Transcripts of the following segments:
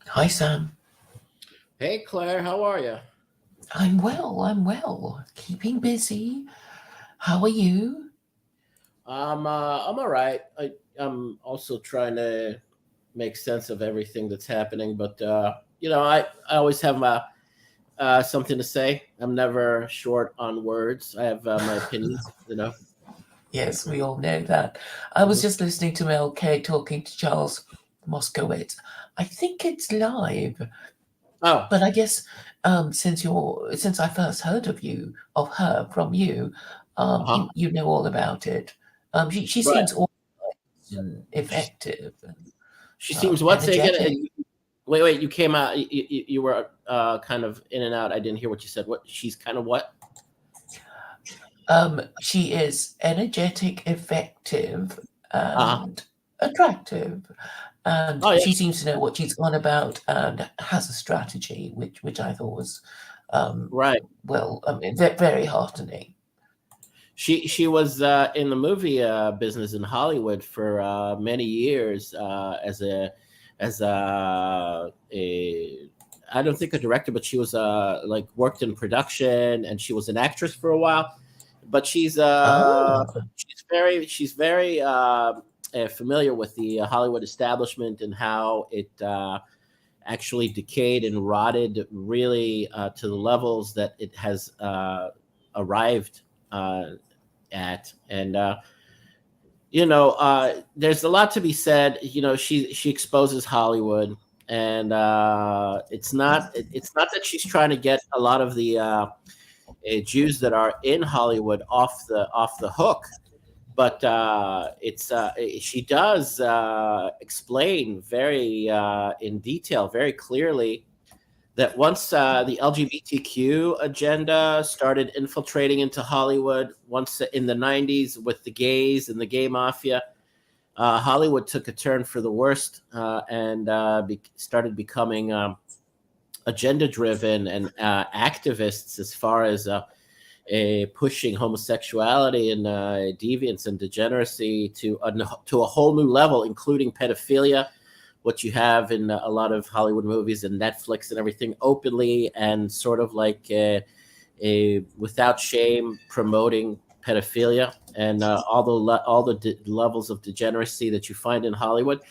Hi, Sam. Hey Claire, how are you? I'm well. I'm well. Keeping busy. How are you? I'm all right. I'm also trying to make sense of everything that's happening, but I always have my something to say. I'm never short on words. I have my opinions. Yes, we all know that. I was Mhm. just listening to MLK talking to Charles Moskowitz. I think it's live, Oh, but I guess since I first heard of her from you, uh-huh. you know all about it. She Right. seems organized and She, effective and she seems what? Say again. energetic. Wait. You came out. You were kind of in and out. I didn't hear what you said. What? She's kind of what? She is energetic, effective, Uh-huh. and attractive, and Oh yeah. she seems to know what she's on about and has a strategy, which I thought was, um, Right. very heartening. She was in the movie business in Hollywood for many years as a I don't think a director, but she was like worked in production and she was an actress for a while. But Oh, she's very familiar with the Hollywood establishment and how it actually decayed and rotted really to the levels that it has arrived. At and there's a lot to be said. She exposes Hollywood, and it's not that she's trying to get a lot of the Jews that are in Hollywood off the hook, but she does explain very in detail, very clearly, that once the LGBTQ agenda started infiltrating into Hollywood, once in the 90s with the gays and the gay mafia, Hollywood took a turn for the worst and started becoming agenda driven and activists as far as pushing homosexuality and deviance and degeneracy to a whole new level, including pedophilia, what you have in a lot of Hollywood movies and Netflix and everything, openly and sort of like a without shame promoting pedophilia and all the levels of degeneracy that you find in Hollywood.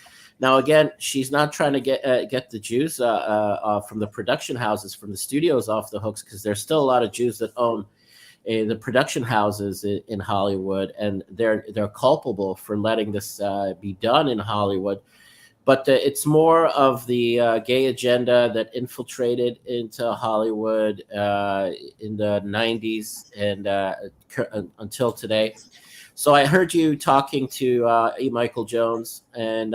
Now, again, she's not trying to get the Jews from the production houses, from the studios off the hooks, because there's still a lot of Jews that own the production houses in Hollywood, and they're culpable for letting this be done in Hollywood. But it's more of the gay agenda that infiltrated into Hollywood in the 90s and until today. So I heard you talking to E. Michael Jones, and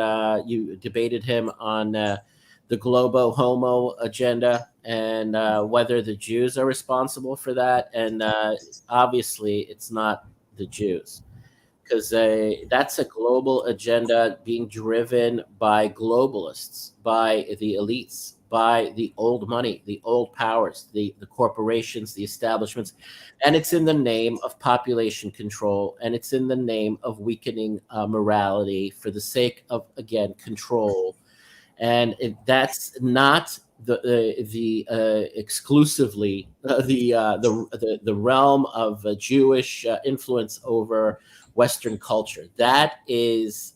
you debated him on the globo homo agenda and whether the Jews are responsible for that. And obviously, it's not the Jews, because that's a global agenda being driven by globalists, by the elites, by the old money, the old powers, the corporations, the establishments. And it's in the name of population control, and it's in the name of weakening morality for the sake of, again, control. And that's not the exclusively the realm of Jewish influence over Western culture. That is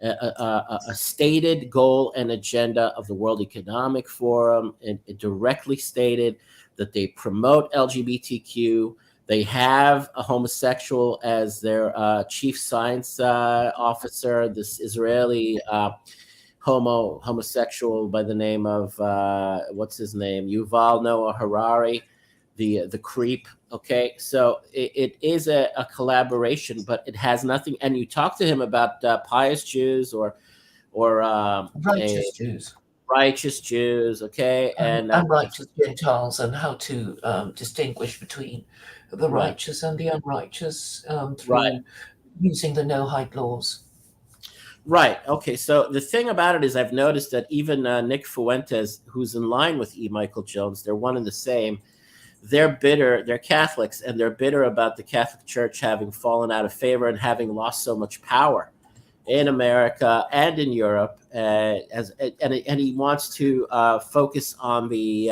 a stated goal and agenda of the World Economic Forum, and it directly stated that they promote LGBTQ. They have a homosexual as their chief science officer, this Israeli homosexual by the name of what's his name, Yuval Noah Harari, the creep. Okay, so it is a collaboration, but it has nothing. And you talk to him about pious Jews or a righteous Jews righteous Jews. Okay, and and unrighteous Gentiles, and how to distinguish between the right, righteous and the unrighteous right. through using the no-hate laws. Right. Okay. So the thing about it is, I've noticed that even Nick Fuentes, who's in line with E. Michael Jones, they're one and the same. They're bitter. They're Catholics, and they're bitter about the Catholic Church having fallen out of favor and having lost so much power in America and in Europe, and he wants to focus on the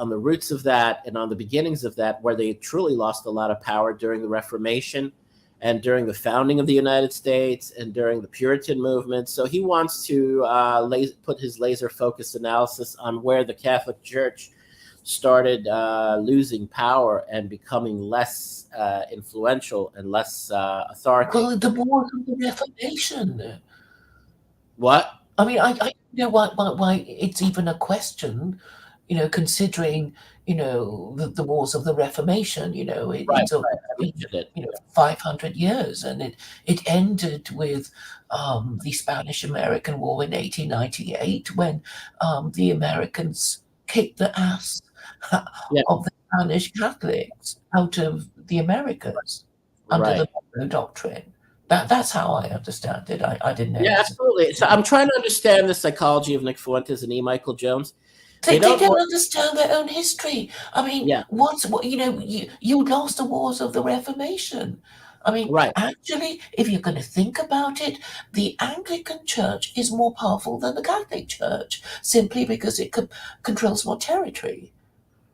roots of that and on the beginnings of that, where they truly lost a lot of power during the Reformation and during the founding of the United States and during the Puritan movement. So he wants to put his laser focused analysis on where the Catholic Church started losing power and becoming less influential and less authoritative. Well, the Wars of the Reformation. What? I mean, I don't know why it's even a question, considering, the wars of the Reformation, Right, it's right. I been, mentioned it. 500 years, and it ended with the Spanish-American War in 1898, when the Americans kicked the ass Yeah, of the Spanish Catholics out of the Americas under right. the Monroe Doctrine. That's how I understand it. I didn't know Yeah, this. absolutely. So I'm trying to understand the psychology of Nick Fuentes and E. Michael Jones. They They don't don't want. understand their own history. I mean, Yeah, you lost the wars of the Reformation. I mean, right, actually, if you're going to think about it, the Anglican Church is more powerful than the Catholic Church simply because it controls more territory.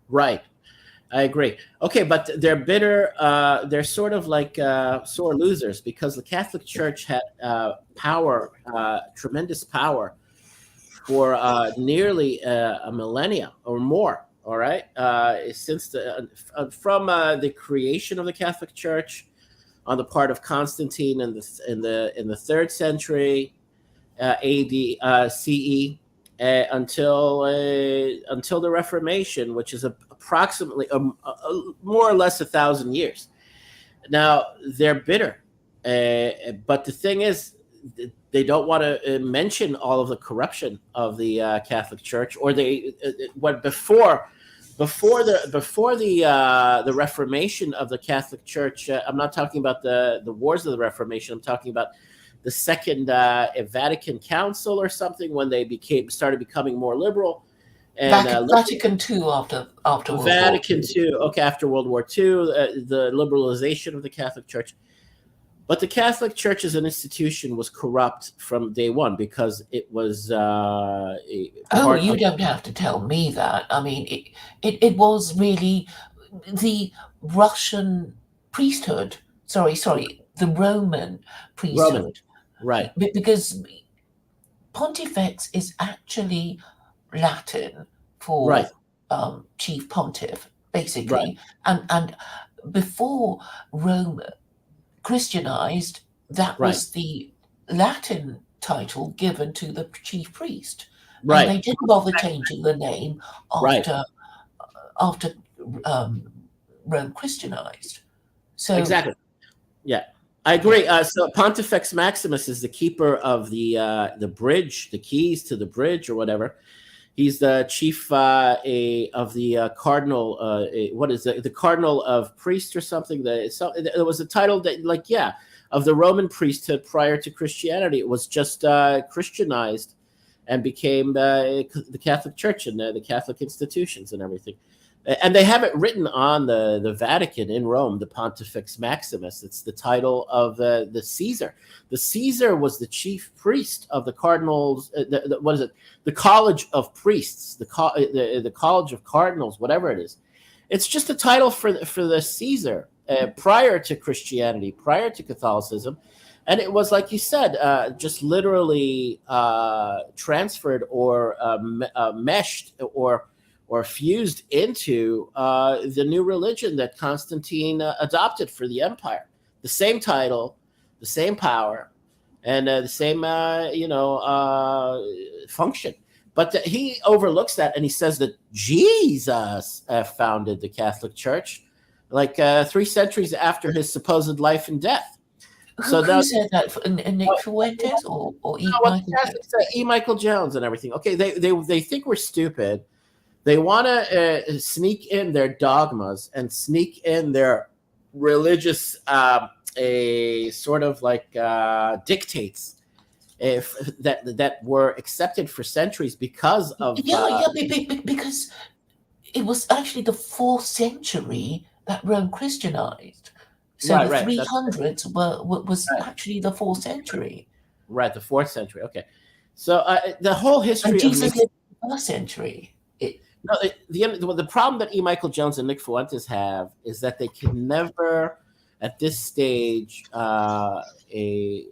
right. I agree. Okay, but they're bitter. They're sort of like sore losers because the Catholic Church had power, tremendous power, for nearly a millennia or more. All right, since from the creation of the Catholic Church on the part of Constantine in the third century A.D. CE until the Reformation, which is approximately more or less 1,000 years. Now they're bitter, but the thing is, they don't want to mention all of the corruption of the Catholic Church, or they what before the Reformation of the Catholic Church. I'm not talking about the wars of the Reformation. I'm talking about the Second Vatican Council or something, when they started becoming more liberal. And Vatican II after World War Vatican II, okay, after World War II, the liberalization of the Catholic Church. But the Catholic Church as an institution was corrupt from day one because it was Oh, you don't have to tell me that. I mean, it was really the Russian priesthood. Sorry, the Roman Roman, priesthood. right, Because Pontifex is actually Latin right, for chief pontiff, right, basically. And before Rome Christianized, that right, was the Latin title given to the chief priest. And right, they didn't bother changing the name right. after Rome Christianized. So Exactly. Yeah, I agree. So Pontifex Maximus is the keeper of the bridge, the keys to the bridge or whatever. He's the chief of the cardinal. What is it? The cardinal of priest or something? It was a title that, like, yeah, of the Roman priesthood prior to Christianity. It was just Christianized and became the Catholic Church and the Catholic institutions and everything. And they have it written on the Vatican in Rome, the Pontifex Maximus. It's the title of the Caesar. The Caesar was the chief priest of the cardinals. What is it? The College of Priests, the College of Cardinals, whatever it is. It's just a title for the Caesar prior to Christianity, prior to Catholicism. And it was, like you said, just literally transferred or meshed or fused into the new religion that Constantine adopted for the empire. The same title, the same power, and the same function. But he overlooks that, and he says that Jesus founded the Catholic Church, like 3 centuries after his supposed life and death. who said that? Nick Fuentes or E. Michael Jones? E. Michael Jones and everything. Okay, they think we're stupid. They want to sneak in their dogmas and sneak in their religious, a sort of like dictates, that were accepted for centuries because of because it was actually the 4th century that Rome Christianized. So Right, the right. three That's hundreds was right. actually the 4th century, Right, the 4th century. Okay, so the whole and history of Jesus lived in the 1st century. no, the problem that E. Michael Jones and Nick Fuentes have is that they can never, at this stage, a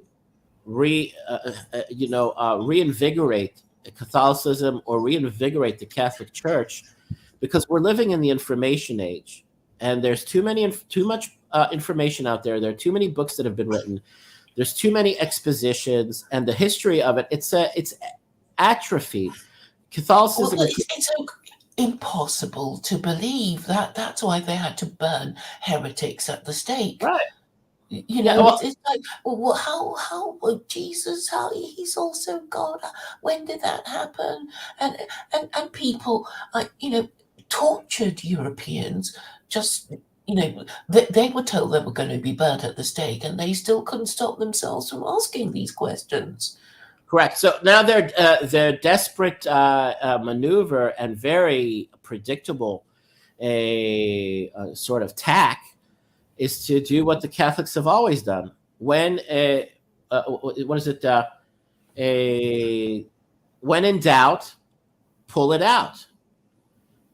reinvigorate Catholicism or reinvigorate the Catholic Church, because we're living in the information age, and there's too much information out there. There are too many books that have been written. There's too many expositions, and the history of it's atrophied. Well, Catholicism is it's so impossible to believe that. That's why they had to burn heretics at the stake. right. You know, Well, it's like, well, Jesus, how he's also God. When did that happen? And and people, tortured Europeans. Just they were told they were going to be burnt at the stake, and they still couldn't stop themselves from asking these questions. correct. So now their desperate maneuver and very predictable a sort of tack is to do what the Catholics have always done. When what is it? A When in doubt, pull it out.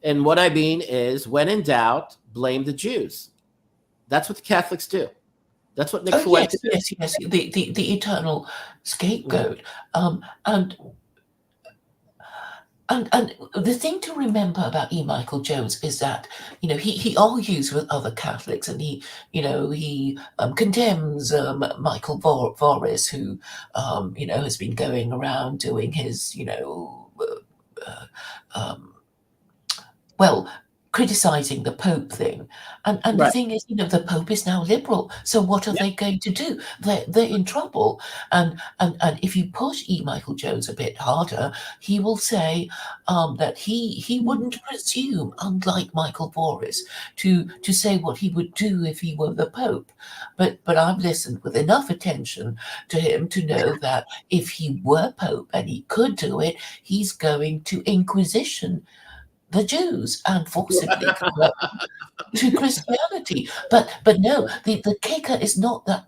And what I mean is, when in doubt, blame the Jews. That's what the Catholics do. That's what Nick Oh yes, Fuentes yes, yes. The eternal did. scapegoat. And and the thing to remember about E. Michael Jones is that he argues with other Catholics, and he condemns Michael Voris, who has been going around doing his um, well, criticizing the Pope thing. And the Right. thing is, the Pope is now liberal. So what are Yeah. they going to do? They're in trouble. And if you push E. Michael Jones a bit harder, he will say that he wouldn't presume, unlike Michael Boris, to say what he would do if he were the Pope. But I've listened with enough attention to him to know that if he were Pope and he could do it, he's going to Inquisition the Jews and forcibly convert them to Christianity. But no, the kicker is not that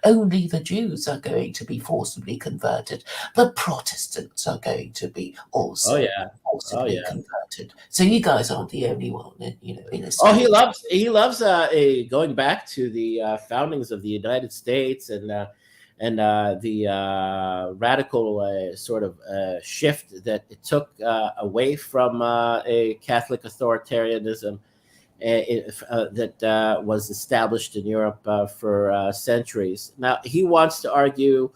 only the Jews are going to be forcibly converted. The Protestants are going to be Oh also yeah. Oh forcibly yeah. converted. So you guys aren't the only one, in a Oh, sense. he loves going back to the foundings of the United States, and the radical sort of shift that it took away from a Catholic authoritarianism that was established in Europe for centuries. Now he wants to argue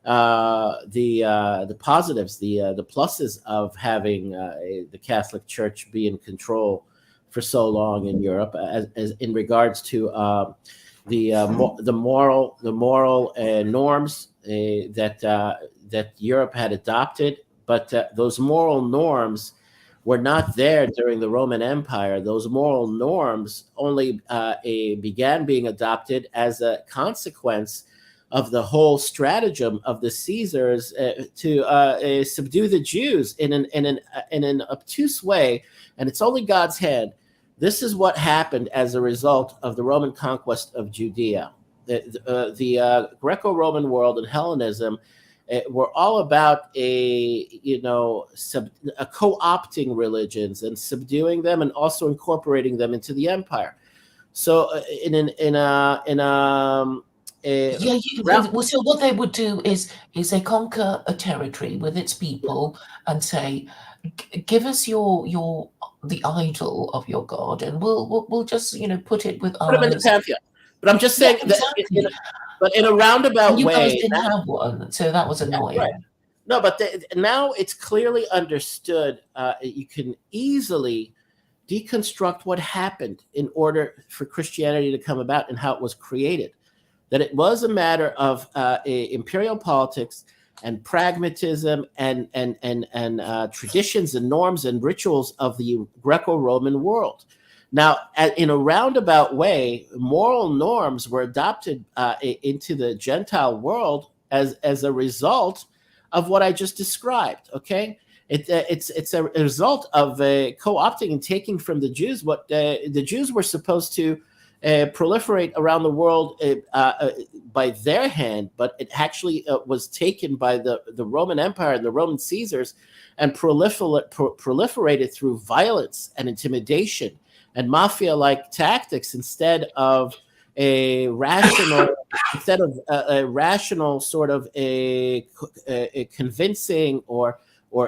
the positives, the pluses of having the Catholic Church be in control for so long in Europe, as in regards to the moral norms that Europe had adopted, but those moral norms were not there during the Roman Empire. Those moral norms only began being adopted as a consequence of the whole stratagem of the Caesars to subdue the Jews in an obtuse way, and it's only God's hand. This is what happened as a result of the Roman conquest of Judea. The Greco-Roman world and Hellenism were all about co-opting religions and subduing them, and also incorporating them into the empire. So Yeah, round, well, so what they would do is they conquer a territory with its people and say, Give us your the idol of your god, and we'll just put it with put them in the ours." pantheon. But I'm just Yeah, saying that, exactly. but in a And roundabout you guys way. didn't have one, so that was Yeah, right. annoying. No, but now it's clearly understood. You can easily deconstruct what happened in order for Christianity to come about and how it was created. That it was a matter of imperial politics and pragmatism and traditions and norms and rituals of the Greco-Roman world. Now, in a roundabout way, moral norms were adopted into the Gentile world as a result of what I just described. Okay, it's a result of co-opting and taking from the Jews what the Jews were supposed to proliferate around the world by their hand, but it actually was taken by the Roman Empire and the Roman Caesars and proliferated through violence and intimidation and mafia-like tactics instead of a rational sort of a convincing or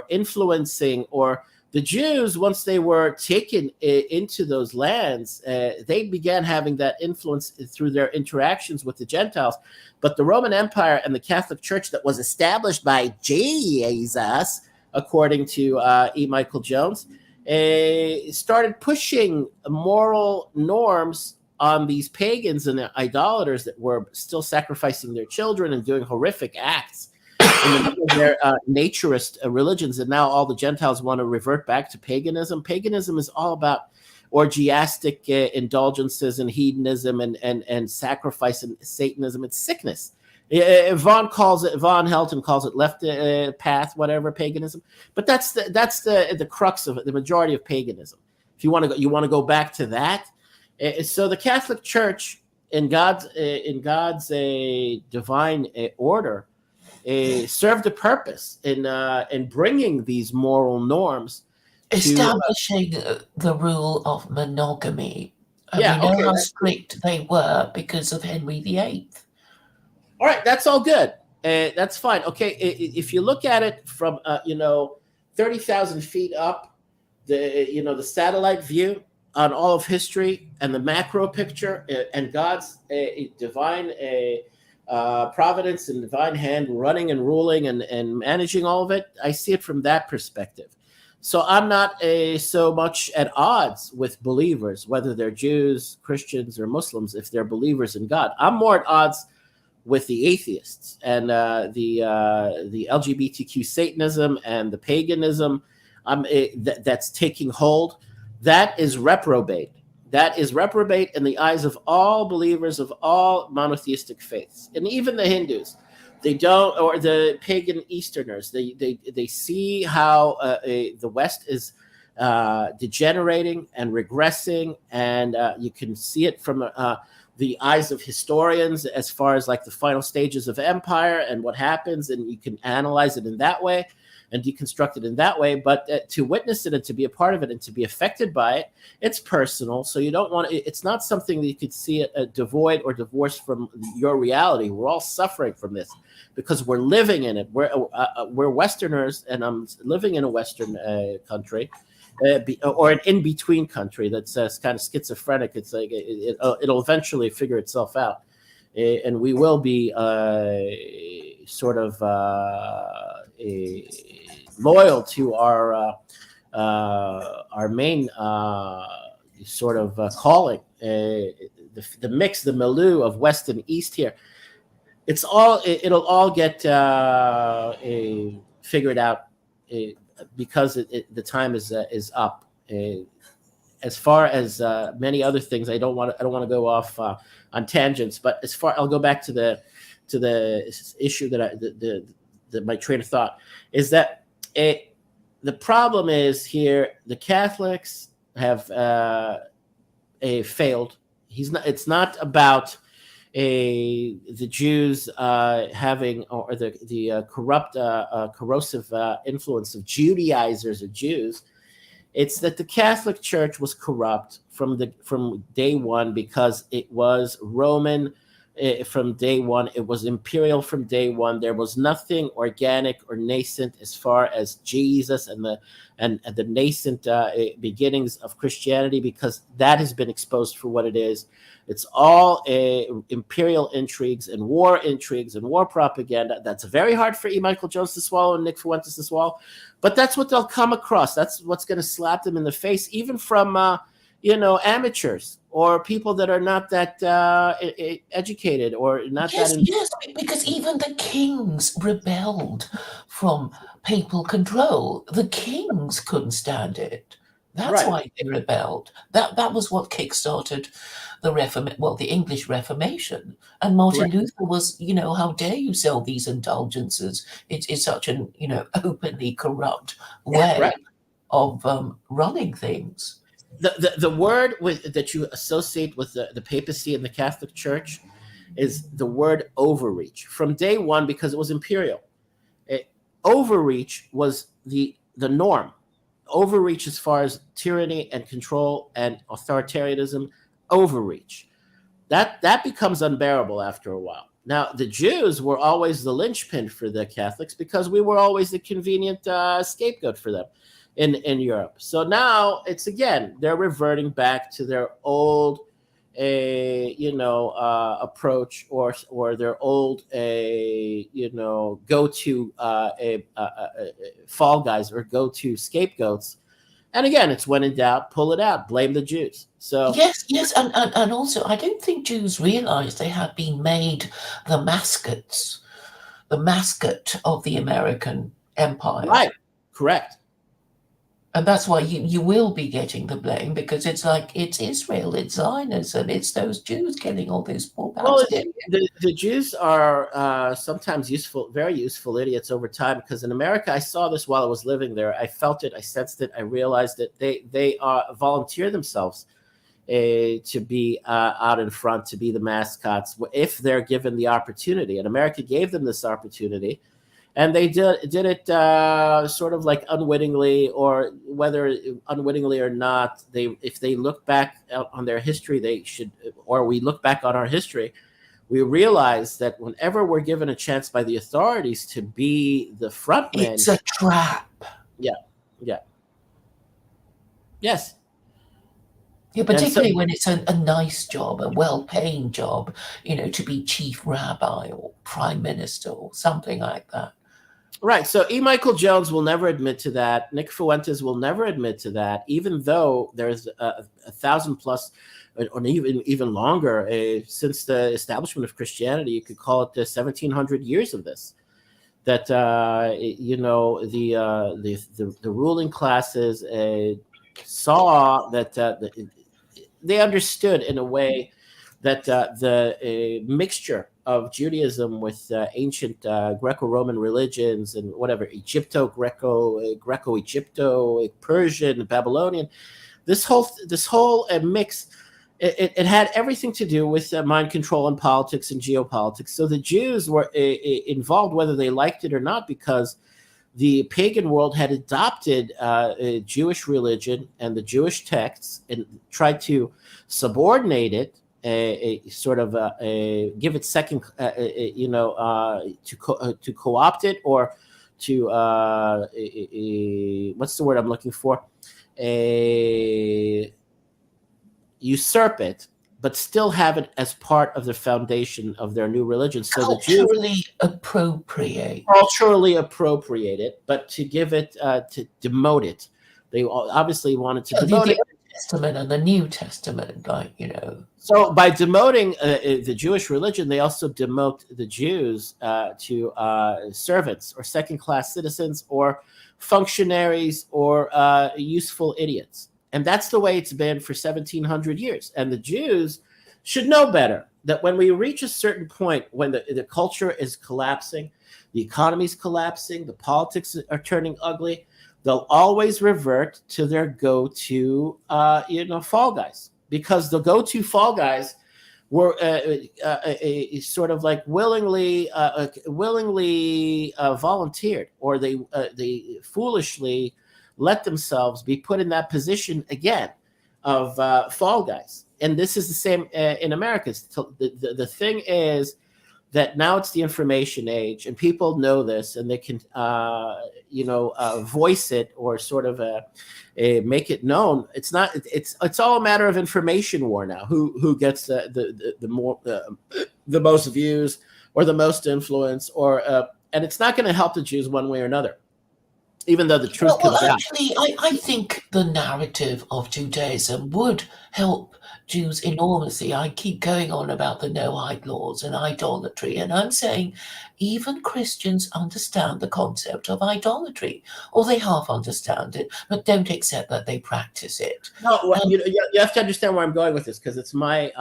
influencing or the Jews, once they were taken into those lands, they began having that influence through their interactions with the Gentiles. But the Roman Empire and the Catholic Church that was established by Jesus, according to E. Michael Jones, started pushing moral norms on these pagans and idolaters that were still sacrificing their children and doing horrific acts in the name of their naturist religions, and now all the Gentiles want to revert back to paganism. Paganism is all about orgiastic indulgences and hedonism and sacrifice and Satanism. It's sickness. Von Helton calls it left path, whatever, paganism. But that's the crux of it, the majority of paganism. If you want to go back to that. So the Catholic Church in God's divine order served a purpose in bringing these moral norms, establishing the rule of monogamy. And yeah, we know okay, how strict they were because of Henry VIII. All right, that's all good. That's fine. Okay, if you look at it from 30,000 feet up, the satellite view on all of history and the macro picture and God's divine providence and divine hand running and ruling and managing all of it, I see it from that perspective. So I'm not so much at odds with believers, whether they're Jews, Christians, or Muslims, if they're believers in God. I'm more at odds with the atheists and the LGBTQ Satanism and the paganism that's taking hold. That is reprobate. That is reprobate in the eyes of all believers of all monotheistic faiths, and even the Hindus. They don't, or the pagan Easterners. They see how the West is degenerating and regressing, and you can see it from the eyes of historians as far as like the final stages of empire and what happens, and you can analyze it in that way and deconstruct it in that way. But to witness it and to be a part of it and to be affected by it, it's personal. So you don't want it's not something that you could see devoid or divorced from your reality. We're all suffering from this because we're living in it. We're Westerners, and I'm living in a Western country. Or an in-between country that's kind of schizophrenic. It's like it'll eventually figure itself out, and we will be sort of loyal to our main sort of calling. The mix, the milieu of West and East here. It'll all get figured out. Because the time is up. As far as many other things, I don't want to go off on tangents. But I'll go back to the issue that my train of thought is that the problem is here. The Catholics have failed. It's not about the Jews having or the corrupt, corrosive influence of Judaizers or Jews. It's that the Catholic Church was corrupt from day one because it was Roman from day one. It was imperial from day one. There was nothing organic or nascent as far as Jesus and the nascent beginnings of Christianity, because that has been exposed for what it is. It's all imperial intrigues and war propaganda. That's very hard for E. Michael Jones to swallow and Nick Fuentes to swallow, but that's what they'll come across. That's what's going to slap them in the face, even from amateurs or people that are not that educated or not Yes, that. yes, because even the kings rebelled from papal control. The kings couldn't stand it. That's Right. why they rebelled. That was what kickstarted the English Reformation. And Martin Correct. Luther was, how dare you sell these indulgences? It's such an, openly corrupt way Right. of running things. the word that you associate with the papacy and the Catholic Church is the word overreach from day one, because it was imperial. It, overreach was the norm. Overreach as far as tyranny and control and authoritarianism, overreach. That becomes unbearable after a while. Now, the Jews were always the linchpin for the Catholics because we were always the convenient scapegoat for them in Europe. So now it's again they're reverting back to their old approach, or their old go to fall guys or go to scapegoats. And again, it's when in doubt, pull it out, blame the Jews. So Yes, yes, and also I don't think Jews realised they had been made the the mascot of the American empire. right, correct. And that's why you will be getting the blame, because it's like it's Israel, it's Zionism, it's those Jews killing all those poor Well, Palestinians. the Jews are sometimes very useful idiots over time. Because in America, I saw this while I was living there. I felt it, I sensed it, I realized that they volunteer themselves to be out in front, to be the mascots if they're given the opportunity. And America gave them this opportunity, and they did it sort of like unwittingly, or whether unwittingly or not. If they look back on their history, they should, or we look back on our history, we realize that whenever we're given a chance by the authorities to be the front man, It's a trap. yeah, yeah, yes, Yeah, and so particularly when it's a nice job, a well-paying job, to be chief rabbi or prime minister or something like that. right. So E. Michael Jones will never admit to that. Nick Fuentes will never admit to that, even though there's a thousand plus, or even longer, since the establishment of Christianity. You could call it the 1700 years of this. That the ruling classes saw that they understood in a way that the mixture of Judaism with ancient Greco-Roman religions and whatever, Greco-Egypto, Persian, Babylonian, this whole mix, it had everything to do with mind control and politics and geopolitics. So the Jews were involved, whether they liked it or not, because the pagan world had adopted Jewish religion and the Jewish texts and tried to subordinate it, sort of give it second, to co-opt it, or to what's the word I'm looking for? Usurp it, but still have it as part of the foundation of their new religion. So the Jews Culturally appropriate. culturally appropriate it, but to give it, to demote it. They obviously wanted to The, demote the it. Old Testament and the New Testament, So by demoting the Jewish religion, they also demote the Jews to servants or second-class citizens or functionaries or useful idiots. And that's the way it's been for 1700 years. And the Jews should know better, that when we reach a certain point, when the culture is collapsing, the economy is collapsing, the politics are turning ugly, they'll always revert to their go-to, fall guys. Because the go-to fall guys were sort of like willingly volunteered, or they foolishly let themselves be put in that position again of fall guys. And this is the same in America. The thing is that now it's the information age, and people know this, and they can voice it, or sort of make it known. It's not. It's all a matter of information war now. Who gets the most views or the most influence, or and it's not going to help the Jews one way or another, even though the truth comes out. Actually, I think the narrative of Judaism would help Jews enormously. I keep going on about the Noahide laws and idolatry, and I'm saying even Christians understand the concept of idolatry, or they half understand it, but don't accept that they practice it. No, you have to understand where I'm going with this, because it's my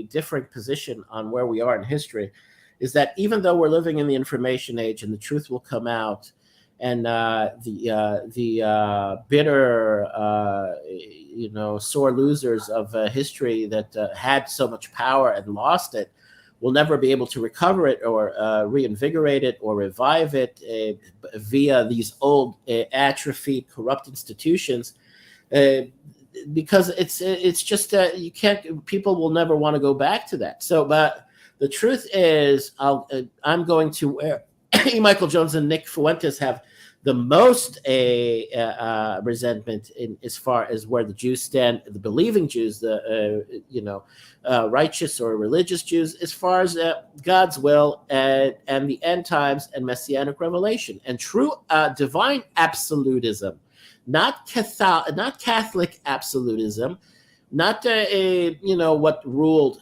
different position on where we are in history. Is that even though we're living in the information age and the truth will come out, and the bitter, sore losers of history that had so much power and lost it will never be able to recover it or reinvigorate it or revive it via these old atrophied, corrupt institutions. Uh, because it's just you can't. People will never want to go back to that. So, but the truth is, I'm going to where Michael Jones and Nick Fuentes have the most resentment in as far as where the Jews stand, the believing Jews, the righteous or religious Jews, as far as God's will and the end times and messianic revelation and true divine absolutism, not Catholic absolutism, not what ruled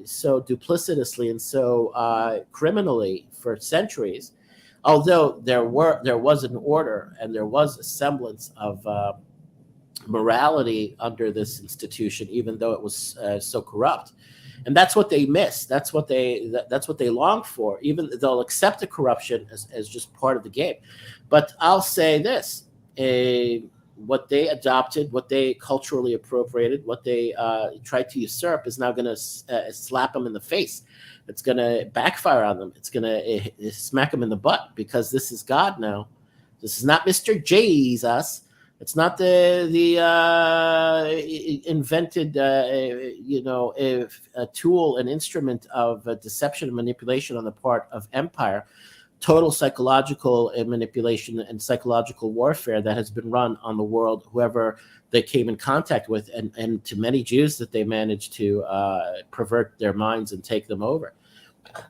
so duplicitously and so criminally for centuries. Although there was an order and there was a semblance of morality under this institution, even though it was so corrupt, and that's what they miss. That's what they long for. Even they'll accept the corruption as just part of the game. But I'll say this: what they adopted, what they culturally appropriated, what they tried to usurp is now going to slap them in the face. It's going to backfire on them. It's going to smack them in the butt because this is God now. This is not Mr. Jesus. It's not the invented, a tool, an instrument of deception and manipulation on the part of empire. Total psychological manipulation and psychological warfare that has been run on the world, whoever they came in contact with, and to many Jews that they managed to pervert their minds and take them over.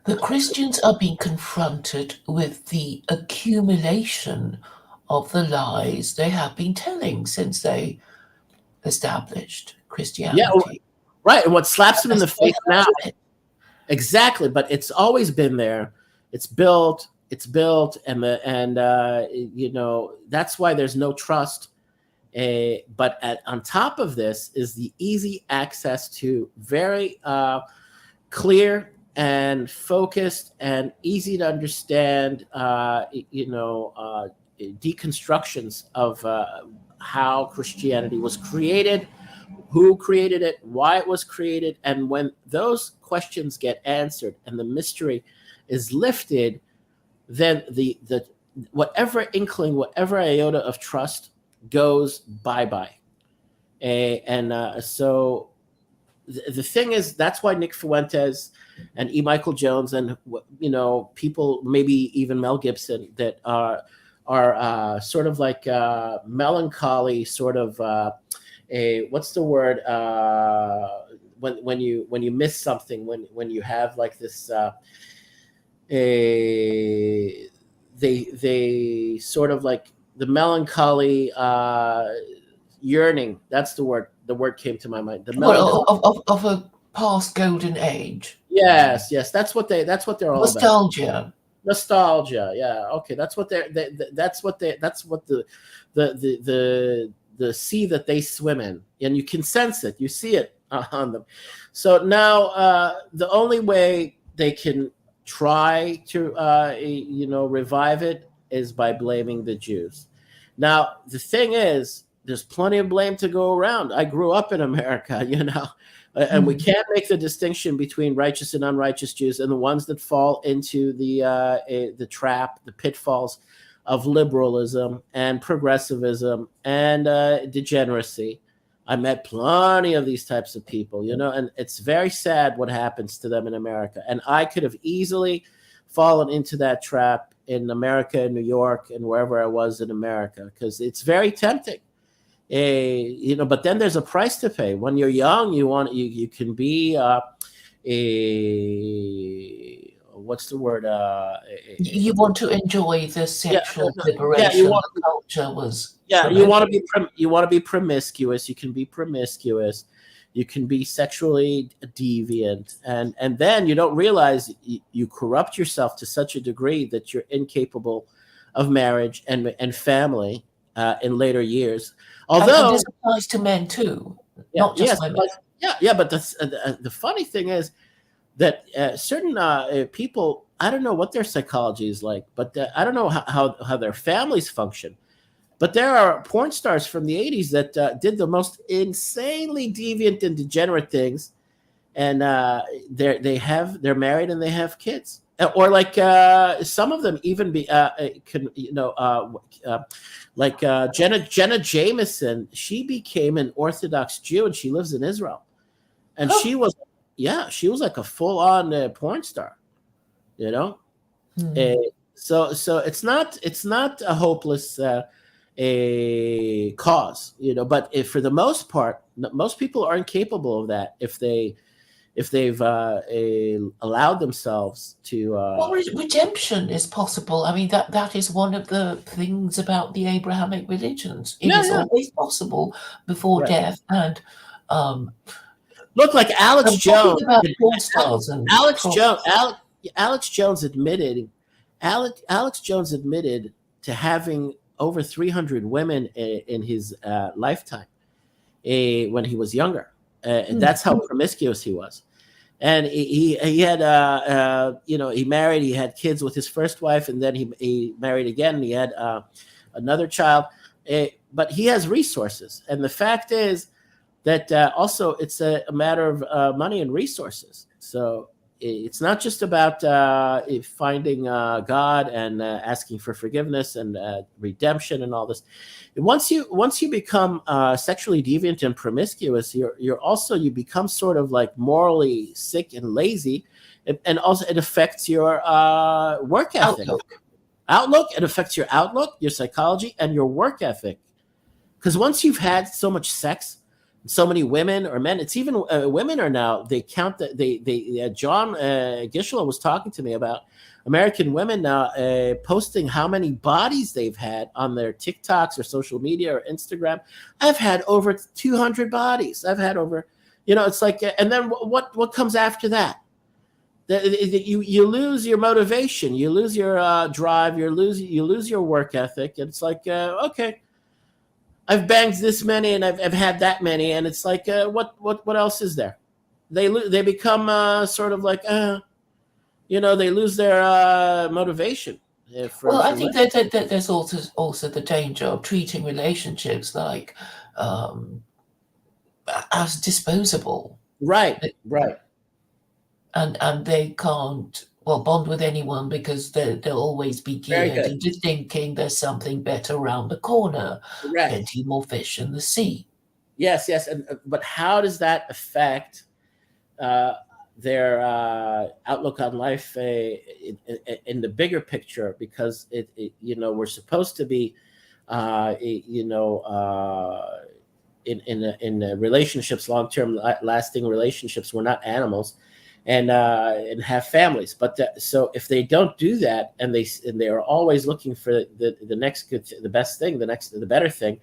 The Christians are being confronted with the accumulation of the lies they have been telling since they established Yeah, Christianity. right. And what slaps them in the That's the face now, it. exactly, but it's always been there. It's built, and that's why there's no trust. But on top of this is the easy access to very clear and focused and easy to understand, deconstructions of how Christianity was created, who created it, why it was created, and when those questions get answered and the mystery is lifted, then the whatever inkling, whatever iota of trust goes bye bye. So the thing is, that's why Nick Fuentes and E. Michael Jones and people, maybe even Mel Gibson, that are sort of like melancholy, sort of a what's the word when you miss something, when you have like this a they sort of like the melancholy yearning. That's the word. The word came to my mind. The melancholy. Well, of a past golden age. Yes. That's what they're all about. Nostalgia. Nostalgia. Yeah. Okay. That's what that's what the sea that they swim in, and you can sense it. You see it on them. So now the only way they can try to revive it is by blaming the Jews. Now the thing is, there's plenty of blame to go around. I grew up in America, and we can't make the distinction between righteous and unrighteous Jews, and the ones that fall into the trap, the pitfalls of liberalism and progressivism and degeneracy. I met plenty of these types of people, and it's very sad what happens to them in America. And I could have easily fallen into that trap in America, in New York, and wherever I was in America, because it's very tempting. But then there's a price to pay. When you're young, you can be what's the word? You want to enjoy the sexual liberation the culture was. Yeah, you want to be promiscuous. You can be promiscuous. You can be sexually deviant, and then you don't realize you corrupt yourself to such a degree that you're incapable of marriage and family in later years. Although and this applies to men too, not just women. But the funny thing is, that certain people, I don't know what their psychology is like, but I don't know how their families function. But there are porn stars from the 80s that did the most insanely deviant and degenerate things, and they're married and they have kids. Or like some of them even be can like Jenna Jameson. She became an Orthodox Jew and she lives in Israel, and Oh. she was like a full on porn star, you know. Uh, Hmm. so it's not a hopeless a cause, you know. But if for the most part, most people aren't capable of that if they've allowed themselves to. Well, redemption is possible. I mean, that is one of the things about the Abrahamic religions. It Yeah, is yeah, always possible before right. death. And um, Look, like Alex I'm talking Jones. about porn stars and Alex Jones. prophets. Alex Jones admitted. Alex Jones admitted to having over 300 women in his lifetime when he was younger. Hmm. That's how promiscuous he was. And he had he married, he had kids with his first wife, and then he married again, and he had another child. But he has resources, and the fact is that also it's a matter of money and resources. So it's not just about finding God and asking for forgiveness and redemption and all this. Once you become sexually deviant and promiscuous, you become sort of like morally sick and lazy, and also it affects your work ethic, Outlook. outlook. It affects your outlook, your psychology, and your work ethic. Because once you've had so much sex, so many women or men, it's even women are now, they count that they John Gishla was talking to me about American women now posting how many bodies they've had on their TikToks or social media or Instagram. I've had over 200 bodies. I've had over, it's like, and then what comes after that? You lose your motivation, you lose your drive, you lose your work ethic. And it's like, okay, I've banged this many and I've had that many, and it's like, what else is there? They become sort of like, they lose their motivation Well, I for think living. that there's also the danger of treating relationships like um, as disposable, Right, right, and they can't bond with anyone because they'll always be very geared good. into thinking there's something better around the corner, Correct. plenty more fish in the sea. Yes, yes, and but how does that affect uh, their outlook on life in the bigger picture? Because we're supposed to be, uh, you know, uh, in relationships, long term lasting relationships. We're not animals, and have families. But so if they don't do that, and they are always looking for the next the best thing, the better thing,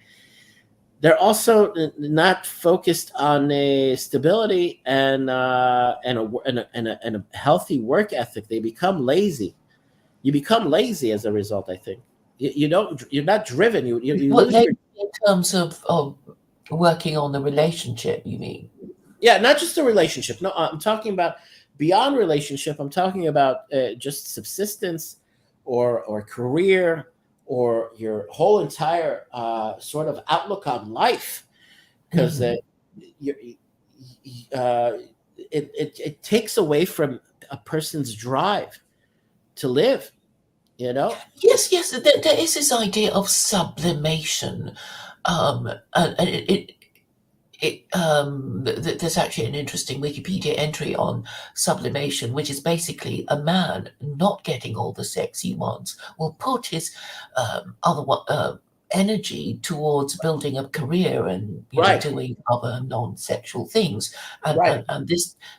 they're also not focused on a stability and a healthy work ethic. They become lazy. You become lazy as a result. I think you don't. You're not driven. You What lose they your. in terms of working on the relationship, you mean? Yeah, not just a relationship. No, I'm talking about beyond relationship. I'm talking about just subsistence, or career, or your whole entire sort of outlook on life. Because Mhm. you, uh, it takes away from a person's drive to live. You know. Yes, yes, there is this idea of sublimation, and there's actually an interesting Wikipedia entry on sublimation, which is basically a man not getting all the sex he wants will put his energy towards building a career and Right. doing other non-sexual things, and Right.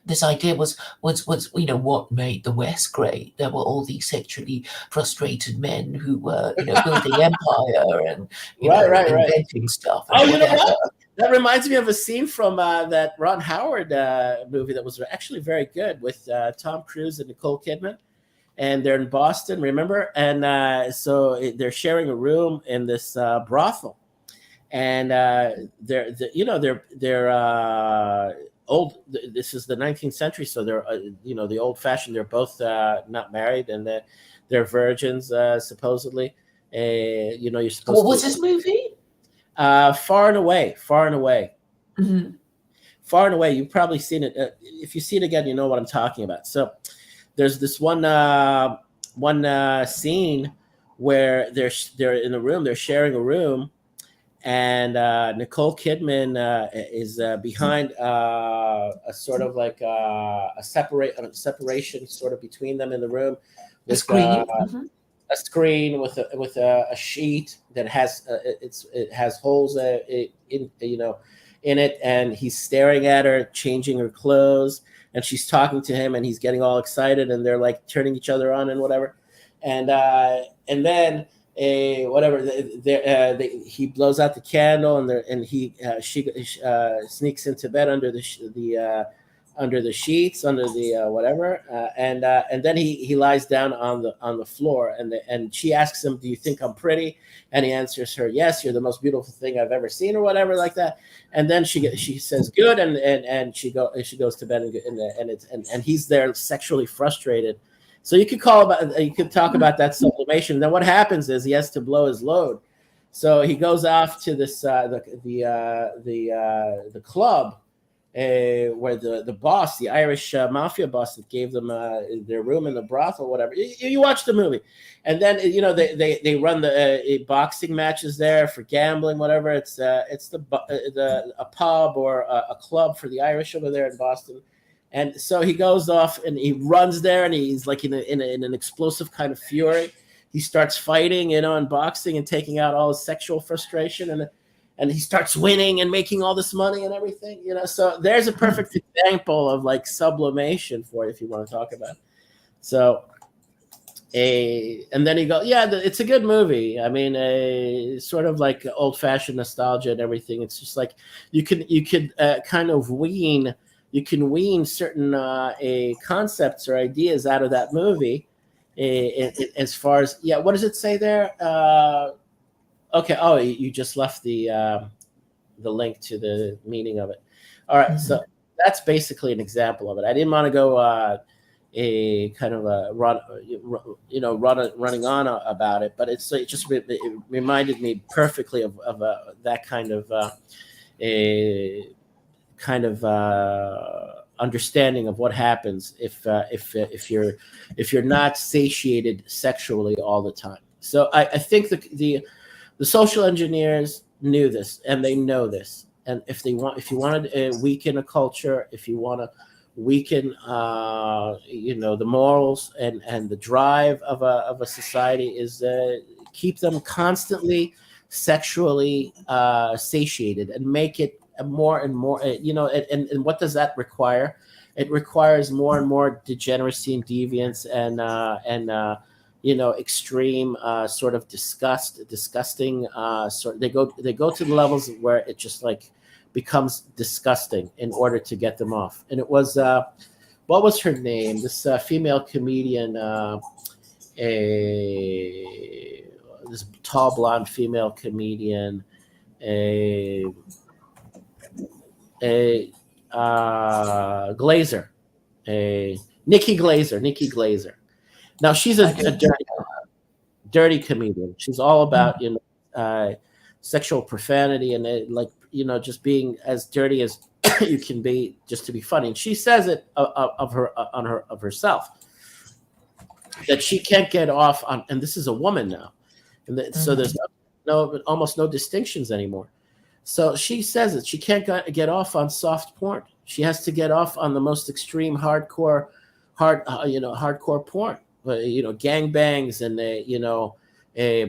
this idea was what made the West great. There were all these sexually frustrated men who were building empire and Right. Right. Right. inventing stuff Oh, and you know whatever. what? That reminds me of a scene from that Ron Howard movie that was actually very good with Tom Cruise and Nicole Kidman, and they're in Boston. Remember? And so they're sharing a room in this brothel, and they're old. This is the 19th century, so they're the old fashioned. They're both not married, and they're virgins supposedly. You're What supposed was to this movie? far and away, far and away. Hmm. Far and away. You've probably seen it. If you see it again, you know what I'm talking about. So there's this one scene where they're in a room. They're sharing a room, and Nicole Kidman is behind a sort of like a separation sort of between them in the room A with screen. Hmm. a screen with a sheet that has it has holes in it, and he's staring at her, changing her clothes, and she's talking to him, and he's getting all excited, and they're like turning each other on and whatever, and then whatever he blows out the candle, and she sneaks into bed under the sheets, under the whatever, and then he lies down on the floor, and she asks him, "Do you think I'm pretty?" And he answers her, "Yes, you're the most beautiful thing I've ever seen," or whatever like that. And then she says, "Good," and she goes to bed, and he's there sexually frustrated. So you could talk about that sublimation. Then what happens is he has to blow his load. So he goes off to this the club where the boss, the Irish mafia boss that gave them their room in the brothel, whatever. You watch the movie, and then they run the boxing matches there for gambling, whatever. It's a pub or a club for the Irish over there in Boston. And so he goes off and he runs there, and he's like in an explosive kind of fury. He starts fighting, and boxing and taking out all his sexual frustration, and he starts winning and making all this money and everything. So there's a perfect example of like sublimation for it, if you want to talk about it. So and then he goes, yeah, it's a good movie. I mean, sort of like old fashioned nostalgia and everything. It's just like you could kind of wean. You can wean certain concepts or ideas out of that movie. As far as what does it say there? Okay. Oh, you just left the link to the meaning of it. All right. Hmm. So that's basically an example of it. I didn't want to go a kind of a running on about it, but it reminded me perfectly of that kind of a kind of understanding of what happens if you're not satiated sexually all the time. So I think the social engineers knew this, and they know this. And if you wanted to weaken a culture, if you want to weaken the morals and the drive of a society, is keep them constantly sexually satiated and make it more and more, and what does that require? It requires more and more degeneracy and deviance and extreme sort of disgusting. They go to the levels where it just like becomes disgusting in order to get them off. And it was what was her name? This female comedian, this tall blonde female comedian, a Glazer, a Nikki Glazer. Now she's a dirty comedian. She's all about sexual profanity and just being as dirty as you can be, just to be funny. And she says it of herself that she can't get off on. And this is a woman now, and so there's almost no distinctions anymore. So she says that she can't get off on soft porn. She has to get off on the most extreme hardcore porn. Gangbangs and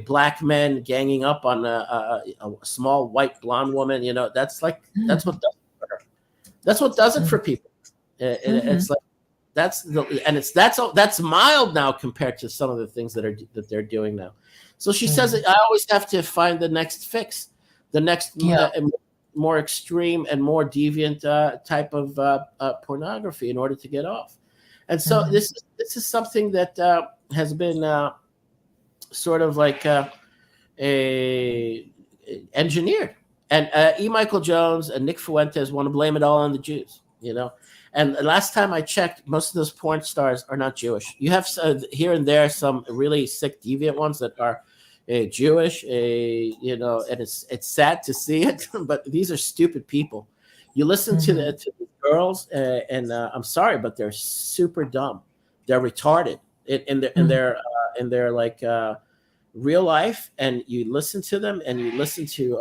black men ganging up on a small white blonde woman. That's what does it for her. That's what does it for people. It's like that's mild now compared to some of the things that they're doing now. So she says I always have to find the next fix. The next more extreme and more deviant type of pornography in order to get off. And so this is something that has been sort of like engineered. And E. Michael Jones and Nick Fuentes want to blame it all on the Jews. you know. And the last time I checked, most of those porn stars are not Jewish. You have here and there some really sick, deviant ones that are Jewish, you know, and it's sad to see it, but these are stupid people. You listen Mhm. to the girls, and I'm sorry, but they're super dumb. They're retarded Mhm. in their like real life, and you listen to them and you listen to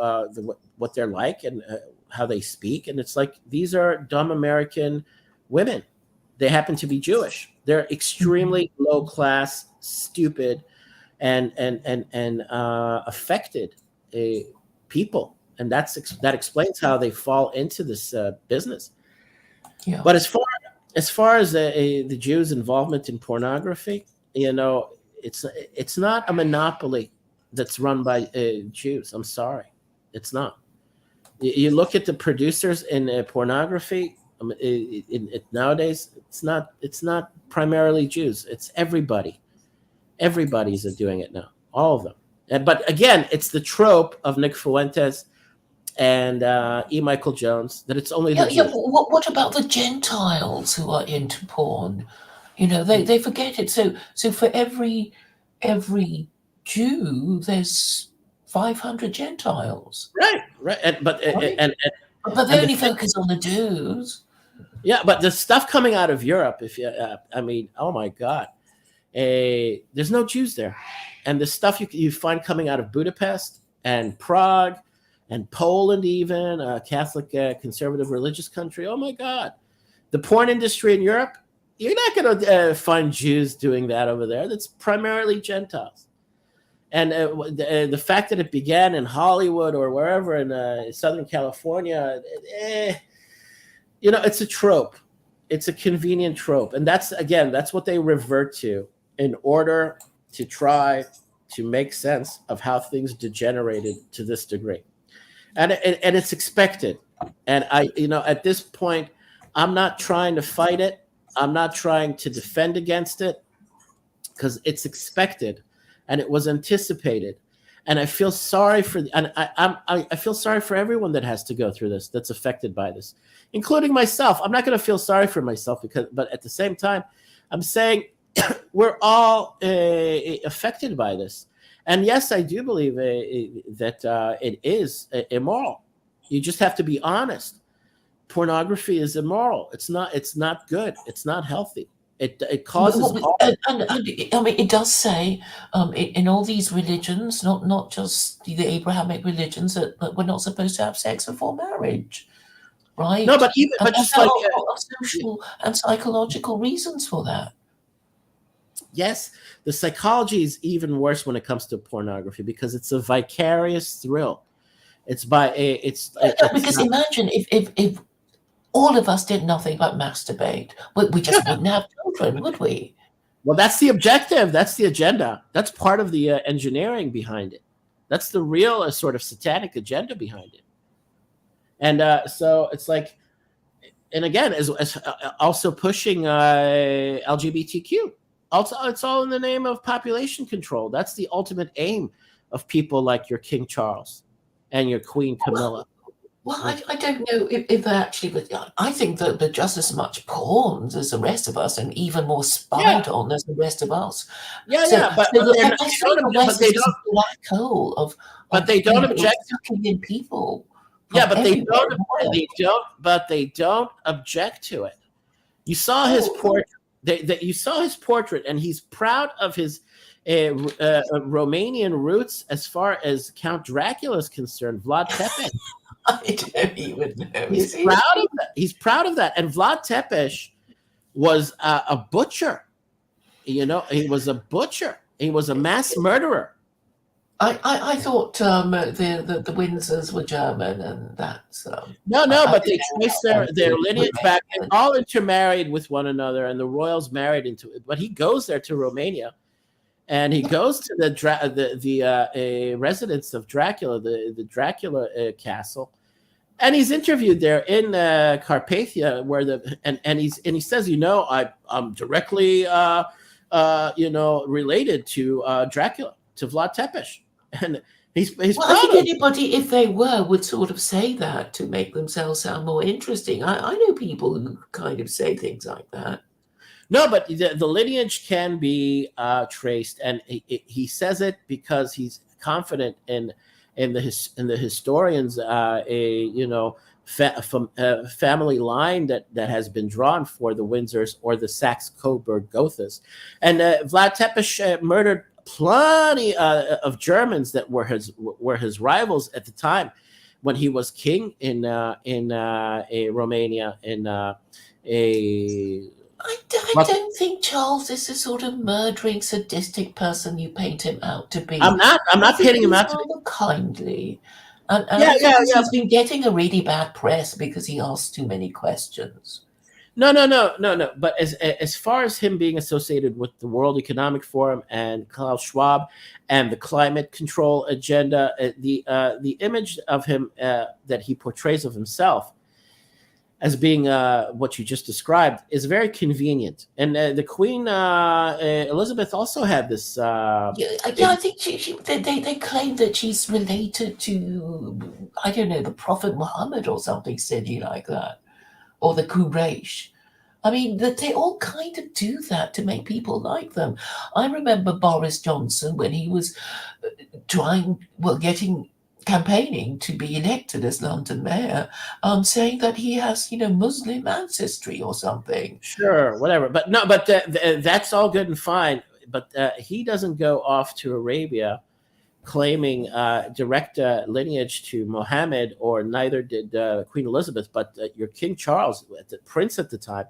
what they're like and how they speak, and it's like these are dumb American women. They happen to be Jewish. They're Mhm. extremely low class, stupid, and affected uh, people, and that explains how they fall into this business. Yeah. But as far as the Jews' involvement in pornography, you know, it's not a monopoly that's run by Jews. I'm sorry, it's not. You look at the producers in pornography. Nowadays, it's not primarily Jews. It's everybody. Everybody's doing it now. All of them. But again, it's the trope of Nick Fuentes and E. Michael Jones that it's only the Yeah, yeah. Jews. What about the Gentiles who are into porn? You know, they forget it. So for every Jew, there's 500 Gentiles, Right, right, right? But they and the only focus on the Jews. yeah, but the stuff coming out of Europe, if you, I mean, oh my God, there's no Jews there, and the stuff you find coming out of Budapest and Prague and Poland, even a Catholic, conservative, religious country. Oh my God, the porn industry in Europe, you're not going to find Jews doing that over there. That's primarily Gentiles. And the fact that it began in Hollywood or wherever in Southern California, you know, it's a trope. It's a convenient trope, and that's what they revert to in order to try to make sense of how things degenerated to this degree, and it's expected. And at this point, I'm not trying to fight it. I'm not trying to defend against it because it's expected and it was anticipated. And I feel sorry for and I feel sorry for everyone that has to go through this, that's affected by this, including myself. I'm not going to feel sorry for myself but at the same time, I'm saying we're all affected by this. And yes, I do believe that it is immoral. You just have to be honest. Pornography is immoral. It's not. It's not good. It's not healthy. It causes all. And I mean, it does say in all these religions, not just the Abrahamic religions, that we're not supposed to have sex before marriage, No, right? but even And but there just are like a lot of social and psychological reasons for that. yes, the psychology is even worse when it comes to pornography because it's a vicarious thrill. It's by a Yeah, no, it's because not. imagine if all of us did nothing but masturbate, we just wouldn't have children, would we? Well, that's the objective. That's the agenda. That's part of the engineering behind it. That's the real sort of satanic agenda behind it. And so it's like, and again, as also pushing LGBTQ. Also, it's all in the name of population control. That's the ultimate aim of people like your King Charles and your Queen Camilla. Well, I don't know if they actually, but I think that they're just as much pawns as the rest of us, and even more Yeah, spied on as the rest of us. yeah, So, yeah. But so they're I, not, I they think the don't. West is just a black hole But of they don't object. sucking in people Yeah, from but they everywhere don't. in the world. They don't. But they don't object to it. You saw his Oh, portrait. You saw his portrait, and he's proud of his Romanian roots as far as Count Dracula is concerned. Vlad Tepes. I don't even know. He's Is he? proud of that. He's proud of that. And Vlad Tepes was a butcher. You know, he was a butcher. He was a mass murderer. I thought the Windsors were German, and that's No, I, no, I but didn't they know trace about their lineage back. They England. all intermarried with one another, and the royals married into it. But he goes there to Romania, and he goes to the residence of Dracula, the Dracula castle, and he's interviewed there in Carpathia, where he says, I'm directly related to Dracula, to Vlad Tepes, and He's Well, I proud think of. anybody, if they were, would sort of say that to make themselves sound more interesting. I know people who kind of say things like that. No, but the lineage can be traced, and he says it because he's confident in the historians, family line that has been drawn for the Windsors or the Saxe-Coburg-Gothas, and Vlad Tepes murdered plenty of Germans that were his rivals at the time when he was king in Romania a I don't think Charles is the sort of murdering, sadistic person you paint him out to I'm be. not. I'm I not think painting him he's out to be. rather kindly. And Yeah, I think yeah, yeah. he's been getting a really bad press because he asks too many questions. No, no, no, no, no. But as far as him being associated with the World Economic Forum and Klaus Schwab and the climate control agenda, the image of him that he portrays of himself as being what you just described is very convenient. And the Queen Elizabeth also had this. Yeah, I think they claim that she's related to, I don't know, the Prophet Muhammad or something silly like that, or the Quraysh. I mean, that they all kind of do that to make people like them. I remember Boris Johnson when he was getting campaigning to be elected as London mayor, saying that he has, Muslim ancestry or something. Sure, whatever. But no, but that's all good and fine. But he doesn't go off to Arabia claiming direct lineage to Mohammed, or neither did Queen Elizabeth, but your King Charles, the prince at the time,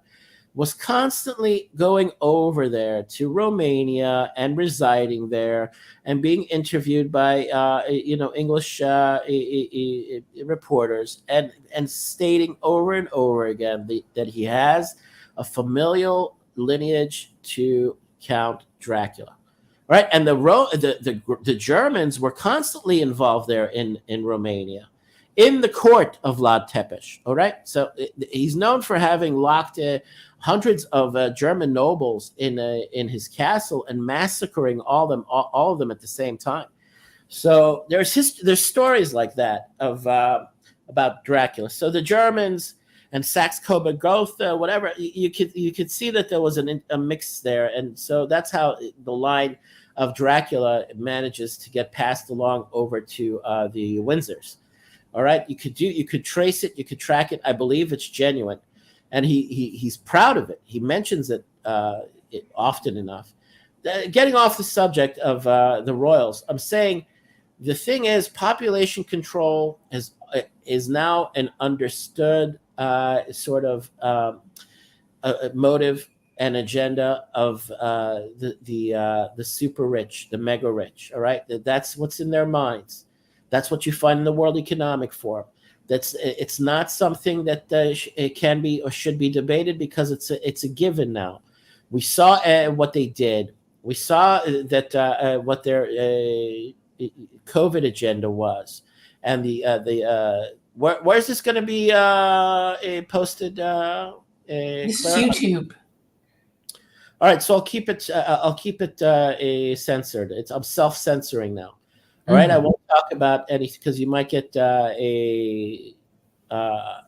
was constantly going over there to Romania and residing there and being interviewed by English reporters and stating over and over again that he has a familial lineage to Count Dracula. Right, and the Germans were constantly involved there in Romania, in the court of Vlad Tepes. All right, so he's known for having locked hundreds of German nobles in his castle and massacring all of them at the same time. So there's stories like that of about Dracula. So the Germans and Saxe-Coburg-Gotha, whatever, you could see that there was a mix there, and so that's how the line of Dracula manages to get passed along over to the Windsors. All right, you could trace it, you could track it. I believe it's genuine, and he's proud of it. He mentions it often enough. Getting off the subject of the royals, I'm saying the thing is, population control is now an understood sort of a motive and agenda of the super rich, the mega rich. All right, that's what's in their minds. That's what you find in the World Economic Forum. It's not something that it can be or should be debated, because it's a given now. We saw what they did. We saw that what their COVID agenda was, and where's this going to be posted? This is Clara? YouTube. All right, so I'll keep it censored. I'm self censoring now. All right, I Mhm. won't talk about anything because you might get a uh,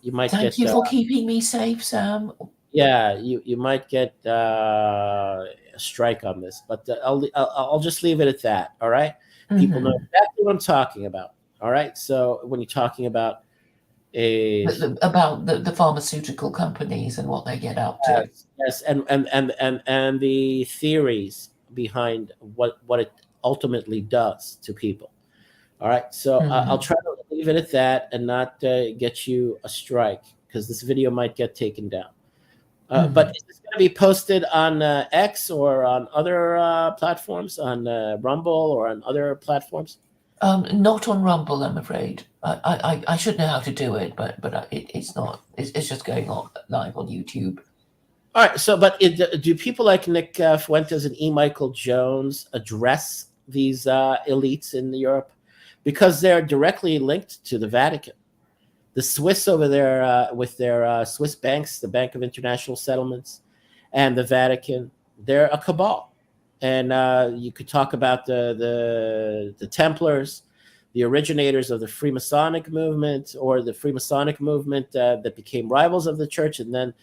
you might Thank get you for keeping me safe, Sam. yeah, you might get a strike on this, but I'll just leave it at that. All right, people know Mhm. exactly what I'm talking about. All right, so when you're talking about a About the pharmaceutical companies and what they get up to. yes, yes, and the theories behind what it ultimately does to people. All right, so I'll Mhm. try to leave it at that and not get you a strike, because this video might get taken down. But Mhm. is this going to be posted on X or on other platforms, on Rumble or on other platforms? Not on Rumble, I'm afraid. I should know how to do it, but it's not. It's just going on live on YouTube. All right. So, but do people like Nick Fuentes and E. Michael Jones address these elites in Europe, because they're directly linked to the Vatican? The Swiss over there with their Swiss banks, the Bank of International Settlements, and the Vatican, they're a cabal. And you could talk about the Templars, the originators of the Freemasonic movement, or the Freemasonic movement that became rivals of the church, and then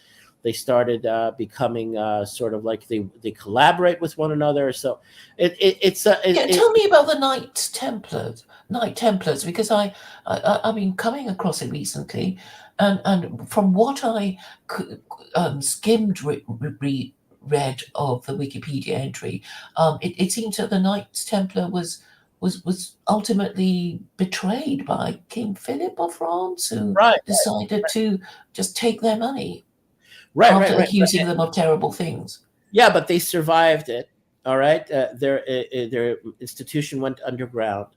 they started becoming sort of like they collaborate with one another. So Yeah, tell me about the Knight Templars, because I've been coming across it recently, and from what I skimmed read of the Wikipedia entry, it seems that the Knights Templar was ultimately betrayed by King Philip of France, who right, decided to just take their money right, after right, right. accusing them of terrible things. Yeah, but they survived it. All right, their institution went underground,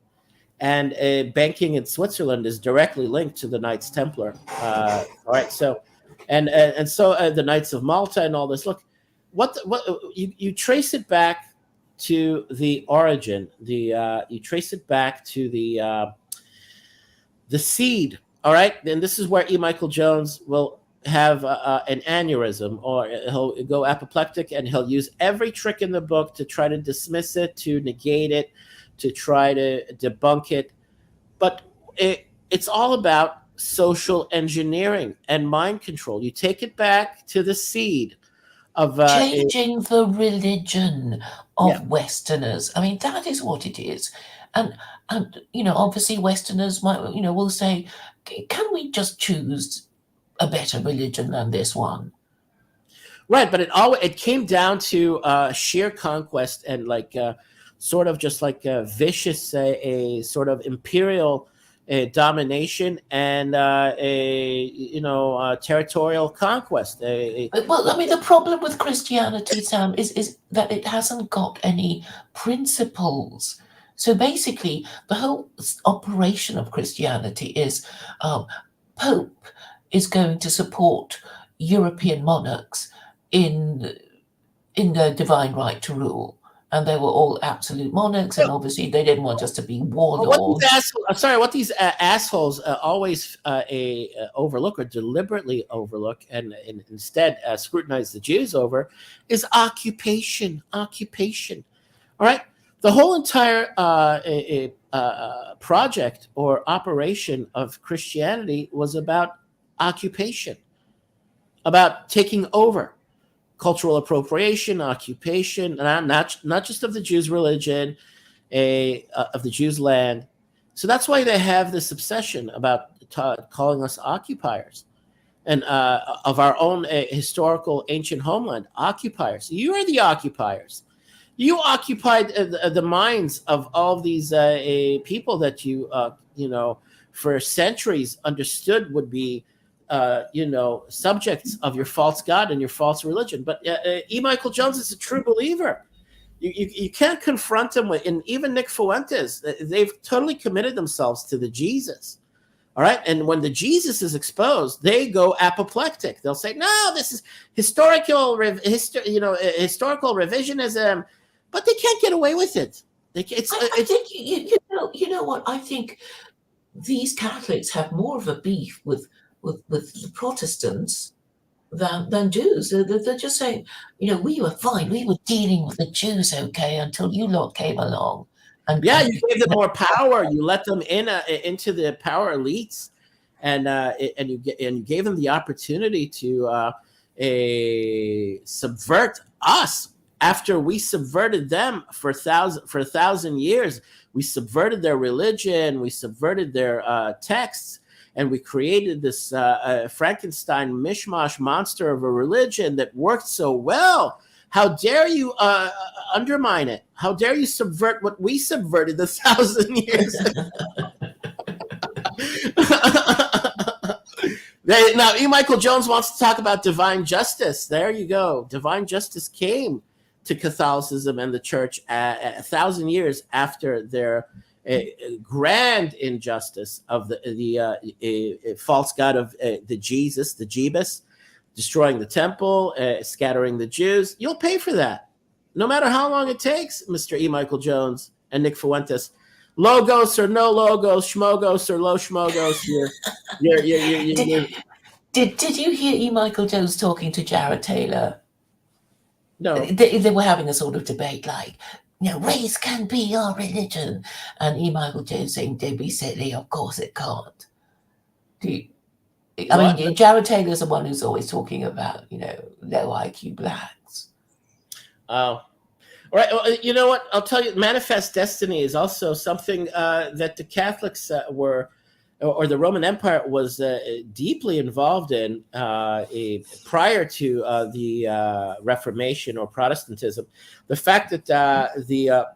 and banking in Switzerland is directly linked to the Knights Templar. All right, so and so the Knights of Malta and all this. Look, what you trace it back to the origin. You trace it back to the seed. All right, and this is where E. Michael Jones will have an aneurysm, or he'll go apoplectic, and he'll use every trick in the book to try to dismiss it, to negate it, to try to debunk it. But it's all about social engineering and mind control. You take it back to the seed of Changing the religion yeah. of Westerners. I mean, that is what it is. And obviously Westerners might, will say, can we just choose a better religion than this one? Right, but it came down to sheer conquest and like sort of just like a vicious a sort of imperial domination and a territorial conquest. Well, I mean, the problem with Christianity, Sam, is that it hasn't got any principles. So basically, the whole operation of Christianity is Pope is going to support European monarchs in in their divine right to rule, and they were all absolute monarchs, and obviously they didn't want us to be Well, what these warlords. assholes, I'm sorry, what these assholes always overlook or deliberately overlook and instead scrutinize the Jews over is occupation. Occupation. All right. The whole entire project or operation of Christianity was about occupation, about taking over, cultural appropriation, occupation, not just of the Jews' religion, of the Jews' land. So that's why they have this obsession about calling us occupiers and of our own historical ancient homeland, occupiers. You are the occupiers. You occupied the minds of all of these people that for centuries understood would be, subjects of your false god and your false religion. But E. Michael Jones is a true believer. You can't confront him with, and even Nick Fuentes, they've totally committed themselves to the Jesus. All right. And when the Jesus is exposed, they go apoplectic. They'll say, no, this is historical revisionism, but they can't get away with it. I think you know what I think. These Catholics have more of a beef with the Protestants than Jews. They're just saying, we were fine. We were dealing with the Jews okay until you lot came along. Yeah, you gave them more power. You let them into the power elites, and you gave them the opportunity to subvert us. After we subverted them for a thousand years, we subverted their religion, we subverted their texts, and we created this Frankenstein mishmash monster of a religion that worked so well. How dare you undermine it? How dare you subvert what we subverted 1,000 years Now, E. Michael Jones wants to talk about divine justice. There you go. Divine justice came to Catholicism and the church 1,000 years after their grand injustice of the false god of the Jesus, the Jebus, destroying the temple, scattering the Jews. You'll pay for that, no matter how long it takes, Mr. E. Michael Jones and Nick Fuentes. Logos or no logos, schmogos or low schmogos. Did you hear E. Michael Jones talking to Jared Taylor? No. They were having a sort of debate like, race can be our religion. And E. Michael Jones saying, don't be silly, of course it can't. Do you, I What? mean, Jared Taylor's the one who's always talking about, low IQ blacks. Oh. All right. Well, you know what? I'll tell you. Manifest Destiny is also something that the Catholics were, or the Roman Empire was deeply involved in prior to the Reformation or Protestantism. The fact that the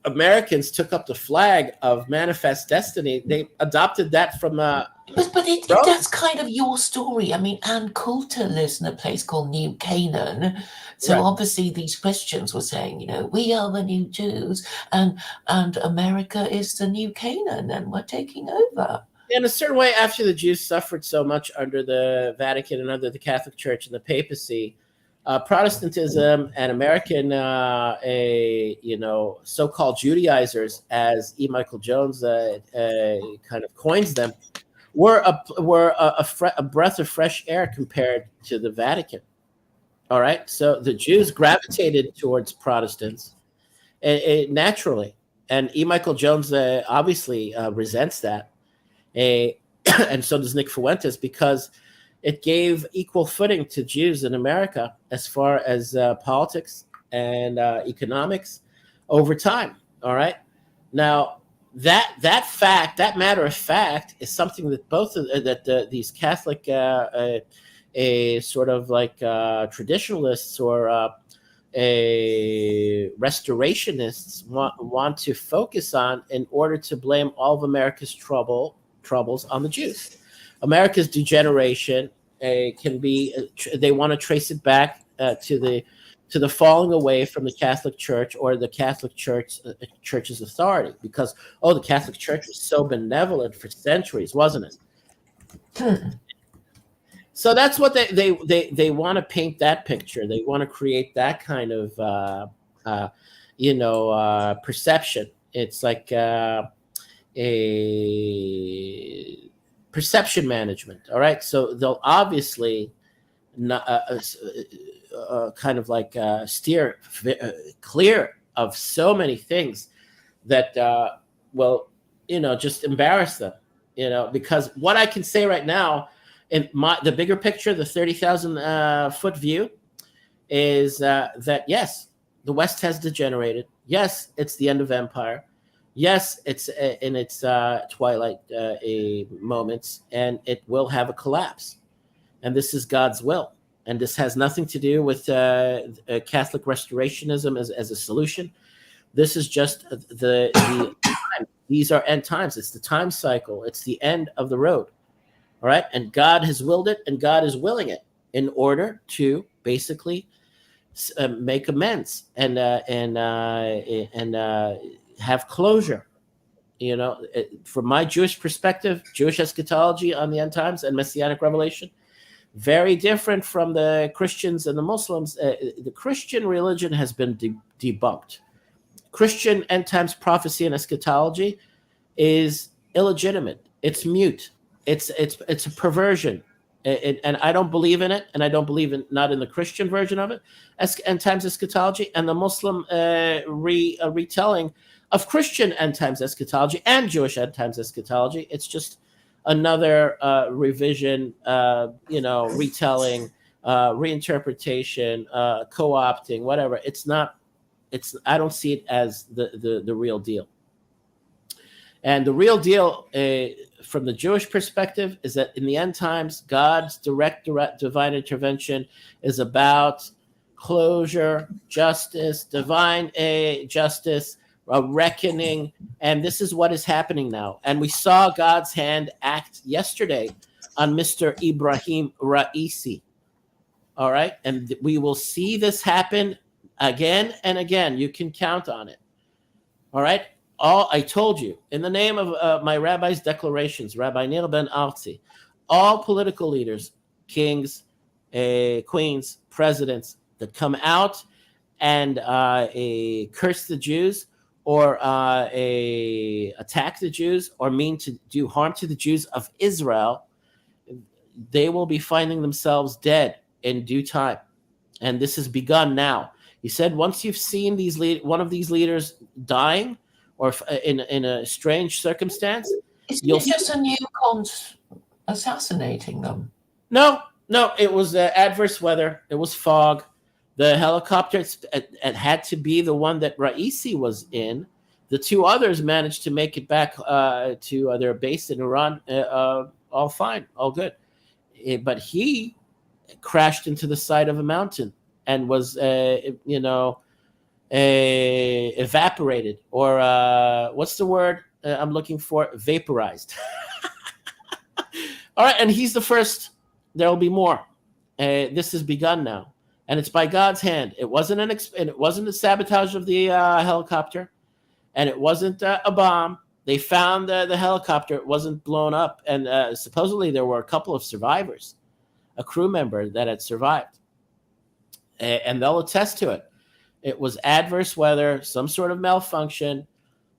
Americans took up the flag of Manifest Destiny, they adopted that from But Rome. that's kind of your story. I mean, Ann Coulter lives in a place called New Canaan. So Right. obviously these Christians were saying, we are the new Jews and America is the new Canaan and we're taking over. In a certain way, after the Jews suffered so much under the Vatican and under the Catholic Church and the papacy, Protestantism and American, so-called Judaizers, as E. Michael Jones kind of coins them, were a breath of fresh air compared to the Vatican. All right, so the Jews gravitated towards Protestants naturally, and E. Michael Jones obviously resents that. And so does Nick Fuentes, because it gave equal footing to Jews in America as far as politics and economics over time. All right. Now that matter of fact is something that both these Catholic a sort of like traditionalists or a restorationists want to focus on in order to blame all of America's troubles on the Jews. America's degeneration can be they want to trace it back to the falling away from the Catholic Church or the Catholic Church's authority, because the Catholic Church was so benevolent for centuries, wasn't it? So that's what they want to paint that picture. They want to create that kind of perception. It's like a perception management. All right, so they'll obviously not, kind of like steer clear of so many things that will just embarrass them. Because what I can say right now, in the bigger picture, the 30,000 foot view, is that yes, the West has degenerated. Yes, it's the end of empire. Yes, it's in its twilight moments, and it will have a collapse. And this is God's will. And this has nothing to do with Catholic restorationism as a solution. This is just the time. These are end times. It's the time cycle. It's the end of the road. All right. And God has willed it, and God is willing it in order to basically make amends and have closure. From my Jewish perspective, Jewish eschatology on the end times and messianic revelation, very different from the Christians and the Muslims. The Christian religion has been debunked. Christian end times prophecy and eschatology is illegitimate. It's mute. It's a perversion, and I don't believe in it, and I don't believe not in the Christian version of it, end times eschatology, and the Muslim retelling of Christian end times eschatology and Jewish end times eschatology. It's just another revision, retelling, reinterpretation, co-opting, whatever. It's not. I don't see it as the real deal. And the real deal, from the Jewish perspective, is that in the end times, God's direct divine intervention is about closure, justice, divine justice, a reckoning. And this is what is happening now. And we saw God's hand act yesterday on Mr. Ibrahim Raisi. All right. And we will see this happen again and again. You can count on it. All right. I told you, in the name of my rabbi's declarations, Rabbi Nir Ben Arzi, all political leaders, kings, queens, presidents that come out and curse the Jews or attack the Jews or mean to do harm to the Jews of Israel, they will be finding themselves dead in due time. and this has begun now. He said, once you've seen one of these leaders dying, or in a strange circumstance, Isn't you'll it just a new cons assassinating them? no, no. It was adverse weather. It was fog. The helicopter it had to be the one that Raisi was in. The two others managed to make it back to their base in Iran, all fine, all good. But he crashed into the side of a mountain and was, evaporated, or what's the word I'm looking for? Vaporized. All right, and he's the first. There will be more. This has begun now, and it's by God's hand. It wasn't it wasn't a sabotage of the helicopter, and it wasn't a bomb. They found the helicopter. It wasn't blown up, and supposedly there were a couple of survivors, a crew member that had survived, and they'll attest to it. It was adverse weather, some sort of malfunction.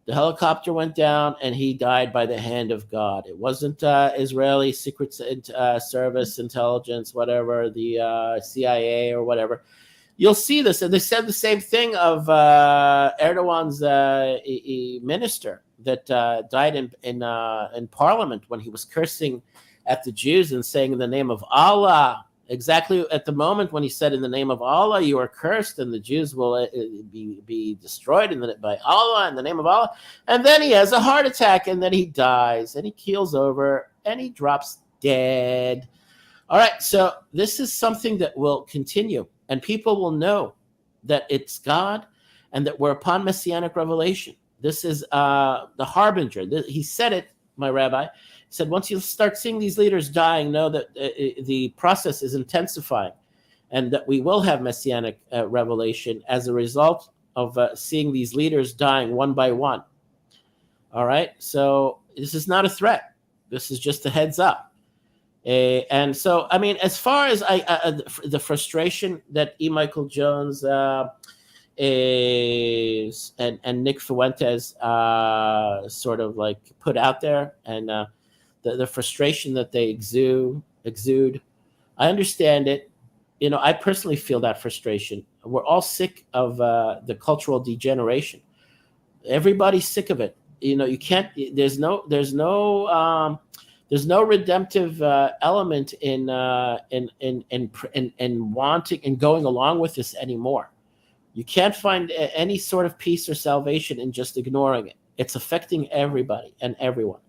The helicopter went down, and he died by the hand of God. It wasn't Israeli Secret Service intelligence, whatever, the CIA or whatever. You'll see this, and they said the same thing of Erdogan's minister that died in Parliament when he was cursing at the Jews and saying in the name of Allah. Exactly at the moment when he said, in the name of Allah, you are cursed, and the Jews will be destroyed by Allah, in the name of Allah. And then he has a heart attack, and then he dies, and he keels over, and he drops dead. All right, so this is something that will continue, and people will know that it's God and that we're upon messianic revelation. This is the harbinger. He said it, my rabbi. Said, once you start seeing these leaders dying, know that the process is intensifying, and that we will have messianic revelation as a result of seeing these leaders dying one by one. All right, so this is not a threat. This is just a heads up. And so, I mean, as far as the frustration that E. Michael Jones is and Nick Fuentes sort of like put out there, and the frustration that they exude. I understand it. I personally feel that frustration. We're all sick of the cultural degeneration. Everybody's sick of it. You can't. There's no redemptive element in wanting and going along with this anymore. You can't find any sort of peace or salvation in just ignoring it. It's affecting everybody and everyone.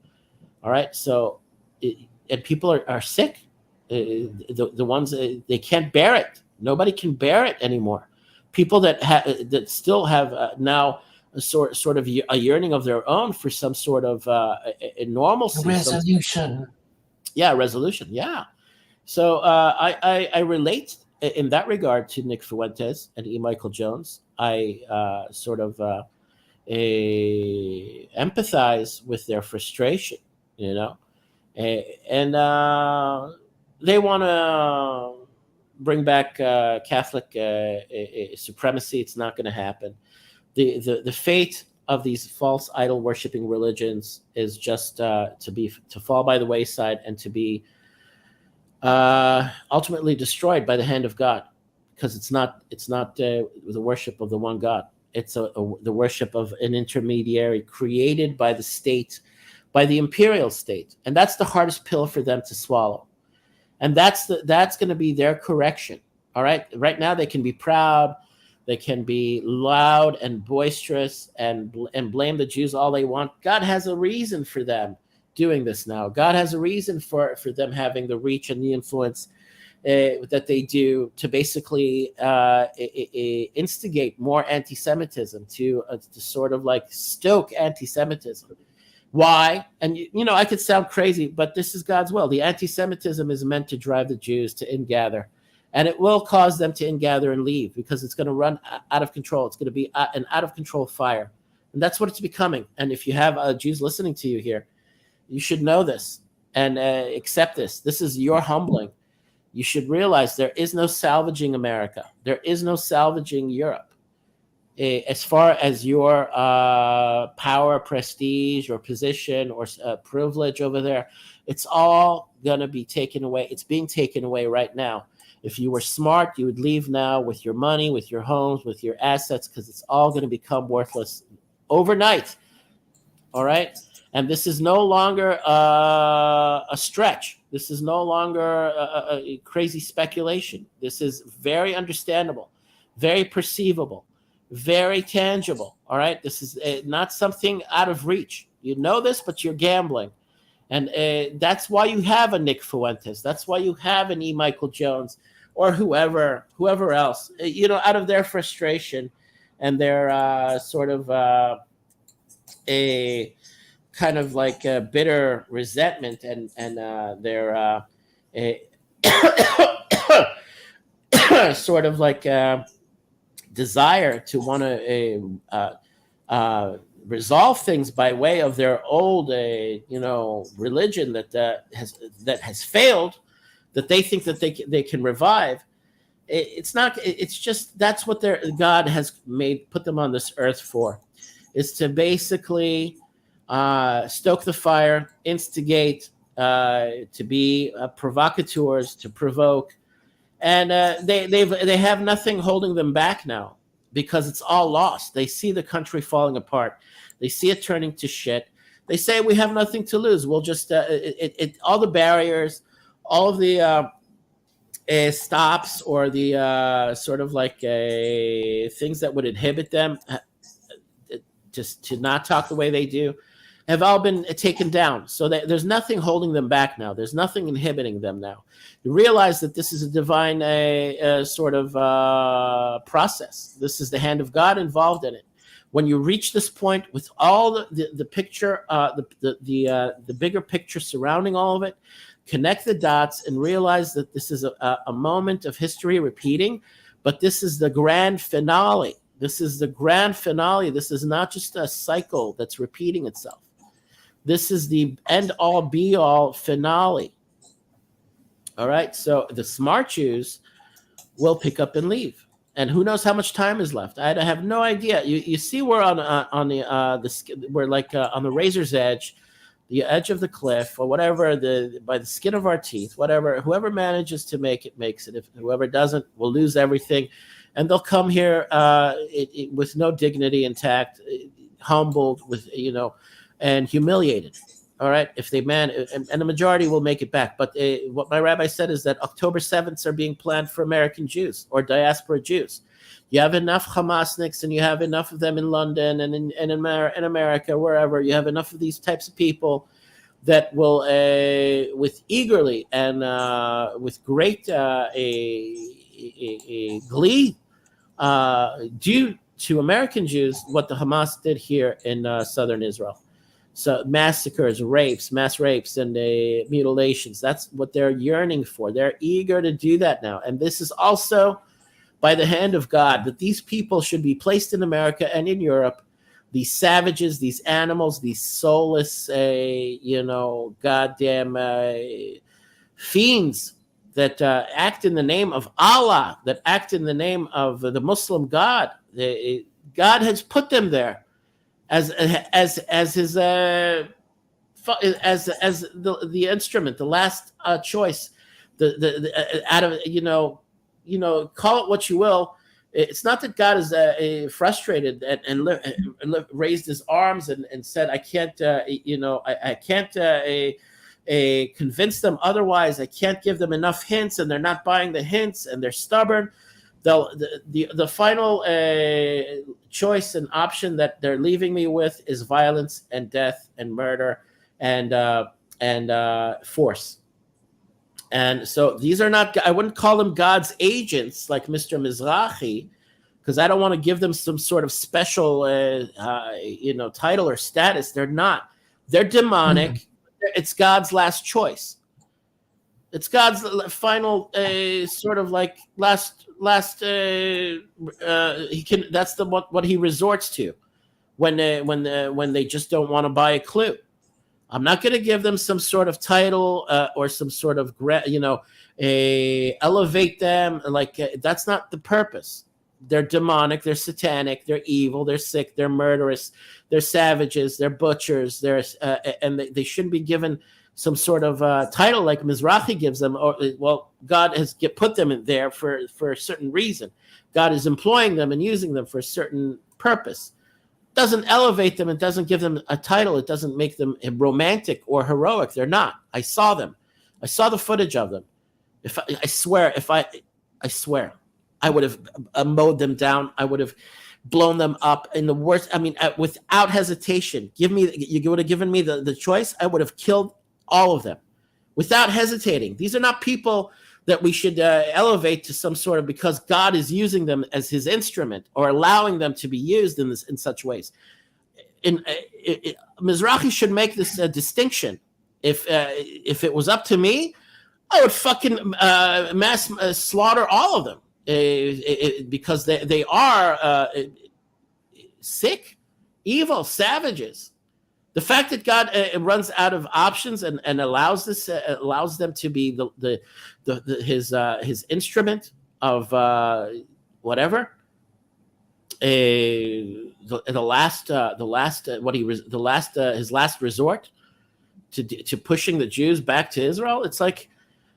All right, so and people are sick. The ones they can't bear it. Nobody can bear it anymore. People that still have now a sort of a yearning of their own for some sort of a normalcy, resolution. Resolution. Yeah. So I relate in that regard to Nick Fuentes and E. Michael Jones. I sort of empathize with their frustration. And they want to bring back Catholic supremacy. It's not going to happen. The fate of these false idol worshiping religions is just to fall by the wayside and to be ultimately destroyed by the hand of God, because it's not the worship of the one God. It's the worship of an intermediary created by the state, by the imperial state, and that's the hardest pill for them to swallow. And that's going to be their correction. All right. Right now they can be proud, they can be loud and boisterous and blame the Jews all they want. God has a reason for them doing this now. God has a reason for them having the reach and the influence that they do to basically instigate more anti-Semitism, to sort of like stoke anti-Semitism. Why? And I could sound crazy, but this is God's will. The anti-Semitism is meant to drive the Jews to ingather, and it will cause them to ingather and leave, because it's going to run out of control. It's going to be an out of control fire, and that's what it's becoming. And if you have Jews listening to you here, you should know this and accept this. This is your humbling. You should realize there is no salvaging America. There is no salvaging Europe. As far as your power, prestige, or position, or privilege over there, it's all going to be taken away. It's being taken away right now. If you were smart, you would leave now with your money, with your homes, with your assets, because it's all going to become worthless overnight. All right. And this is no longer a stretch. This is no longer a crazy speculation. This is very understandable, very perceivable, very tangible. All right. This is not something out of reach. You know this, but you're gambling. And that's why you have a Nick Fuentes. That's why you have an E. Michael Jones or whoever else, out of their frustration and their sort of a kind of like a bitter resentment and their a sort of like desire to want to resolve things by way of their old religion that has failed, that they think that they can revive. It's not. It's just that's what their God has put them on this earth for, is to basically stoke the fire, instigate, to be provocateurs, to provoke, and they have nothing holding them back now, because it's all lost. They see the country falling apart. They see it turning to shit. They say we have nothing to lose. We'll just all the barriers, all of the stops, or the sort of like things that would inhibit them just to not talk the way they do, have all been taken down. So there's nothing holding them back now. There's nothing inhibiting them now. You realize that this is a divine sort of process. This is the hand of God involved in it. When you reach this point with all the picture, the bigger picture surrounding all of it, connect the dots and realize that this is a moment of history repeating, but this is the grand finale. This is the grand finale. This is not just a cycle that's repeating itself. This is the end-all, be-all finale. All right? So the smart Jews will pick up and leave. And who knows how much time is left? I have no idea. You see, we're on we're like on the razor's edge, the edge of the cliff, or whatever, by the skin of our teeth. Whatever, whoever manages to make it makes it. If whoever doesn't will lose everything, and they'll come here with no dignity intact, humbled and humiliated. All right, if they and the majority will make it back. But what my rabbi said is that October 7th are being planned for American Jews or diaspora Jews. You have enough Hamasniks, and you have enough of them in London and in America, wherever. You have enough of these types of people that will, with eagerly and with great glee, do to American Jews what the Hamas did here in southern Israel. So massacres, mass rapes, and mutilations. That's what they're yearning for. They're eager to do that now. And this is also by the hand of God, that these people should be placed in America and in Europe. These savages, these animals, these soulless, goddamn fiends that act in the name of Allah, that act in the name of the Muslim God. God has put them there as his the instrument, the last choice, the out of call it what you will. It's not that God is frustrated and raised his arms and said, I can't I can't convince them otherwise. I can't give them enough hints, and they're not buying the hints, and they're stubborn. The final choice and option that they're leaving me with is violence and death and murder and force. And so these are not, I wouldn't call them God's agents like Mr. Mizrahi, because I don't want to give them some sort of special title or status. They're not. They're demonic. Mm-hmm. It's God's last choice. It's God's final sort of like last he can, that's what he resorts to when they just don't want to buy a clue. I'm not going to give them some sort of title or some sort of elevate them, like that's not the purpose. They're demonic, they're satanic, they're evil, they're sick, they're murderous, they're savages, they're butchers, and they shouldn't be given some sort of title like Mizrahi gives them, or well, God has put them in there for a certain reason. God is employing them and using them for a certain purpose. Doesn't elevate them. It doesn't give them a title. It doesn't make them romantic or heroic. They're not. I saw them. I saw the footage of them. I swear, I would have mowed them down. I would have blown them up in the worst. I mean, without hesitation. You would have given me the choice. I would have killed all of them without hesitating. These are not people that we should elevate to some sort of, because God is using them as his instrument or allowing them to be used in such ways. Mizrahi should make this distinction. If it was up to me, I would fucking mass slaughter all of them because they are sick, evil, savages. The fact that God runs out of options and allows them to be his instrument of whatever, his last resort to pushing the Jews back to Israel. It's like,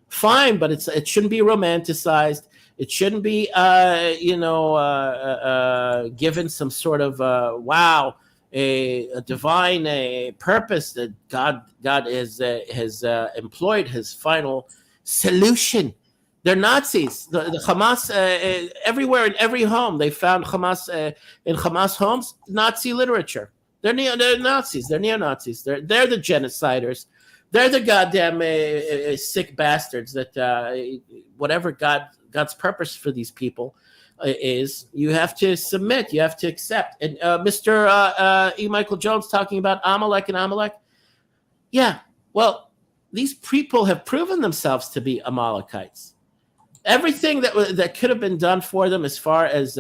fine, but it shouldn't be romanticized. It shouldn't be given some sort of wow. A divine purpose that God has employed his final solution. They're Nazis. The Hamas everywhere in every home they found Hamas in Hamas homes. Nazi literature. They're Nazis. They're neo-Nazis. They're the genociders. They're the goddamn sick bastards that whatever God's purpose for these people is, you have to submit, you have to accept. And Mr. E. Michael Jones talking about Amalek and Amalek. Yeah, well, these people have proven themselves to be Amalekites. Everything that could have been done for them, as far as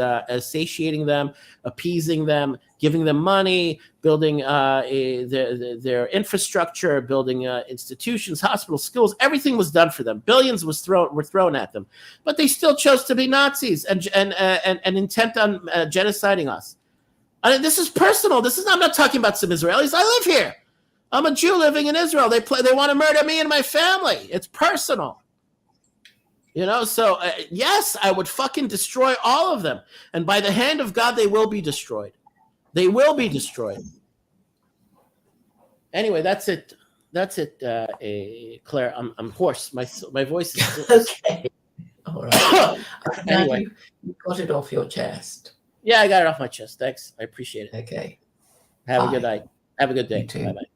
satiating them, appeasing them, giving them money, building their infrastructure, building institutions, hospitals, schools, everything was done for them. Billions were thrown at them, but they still chose to be Nazis and intent on genociding us. I mean, this is personal. I'm not talking about some Israelis. I live here. I'm a Jew living in Israel. They want to murder me and my family. It's personal. So yes, I would fucking destroy all of them. And by the hand of God, they will be destroyed. They will be destroyed. Anyway, that's it. That's it, Claire. I'm hoarse. My voice is okay. All right. Anyway, you got it off your chest. Yeah, I got it off my chest. Thanks. I appreciate it. Okay. Have a good night. Have a good day. You too. Bye-bye.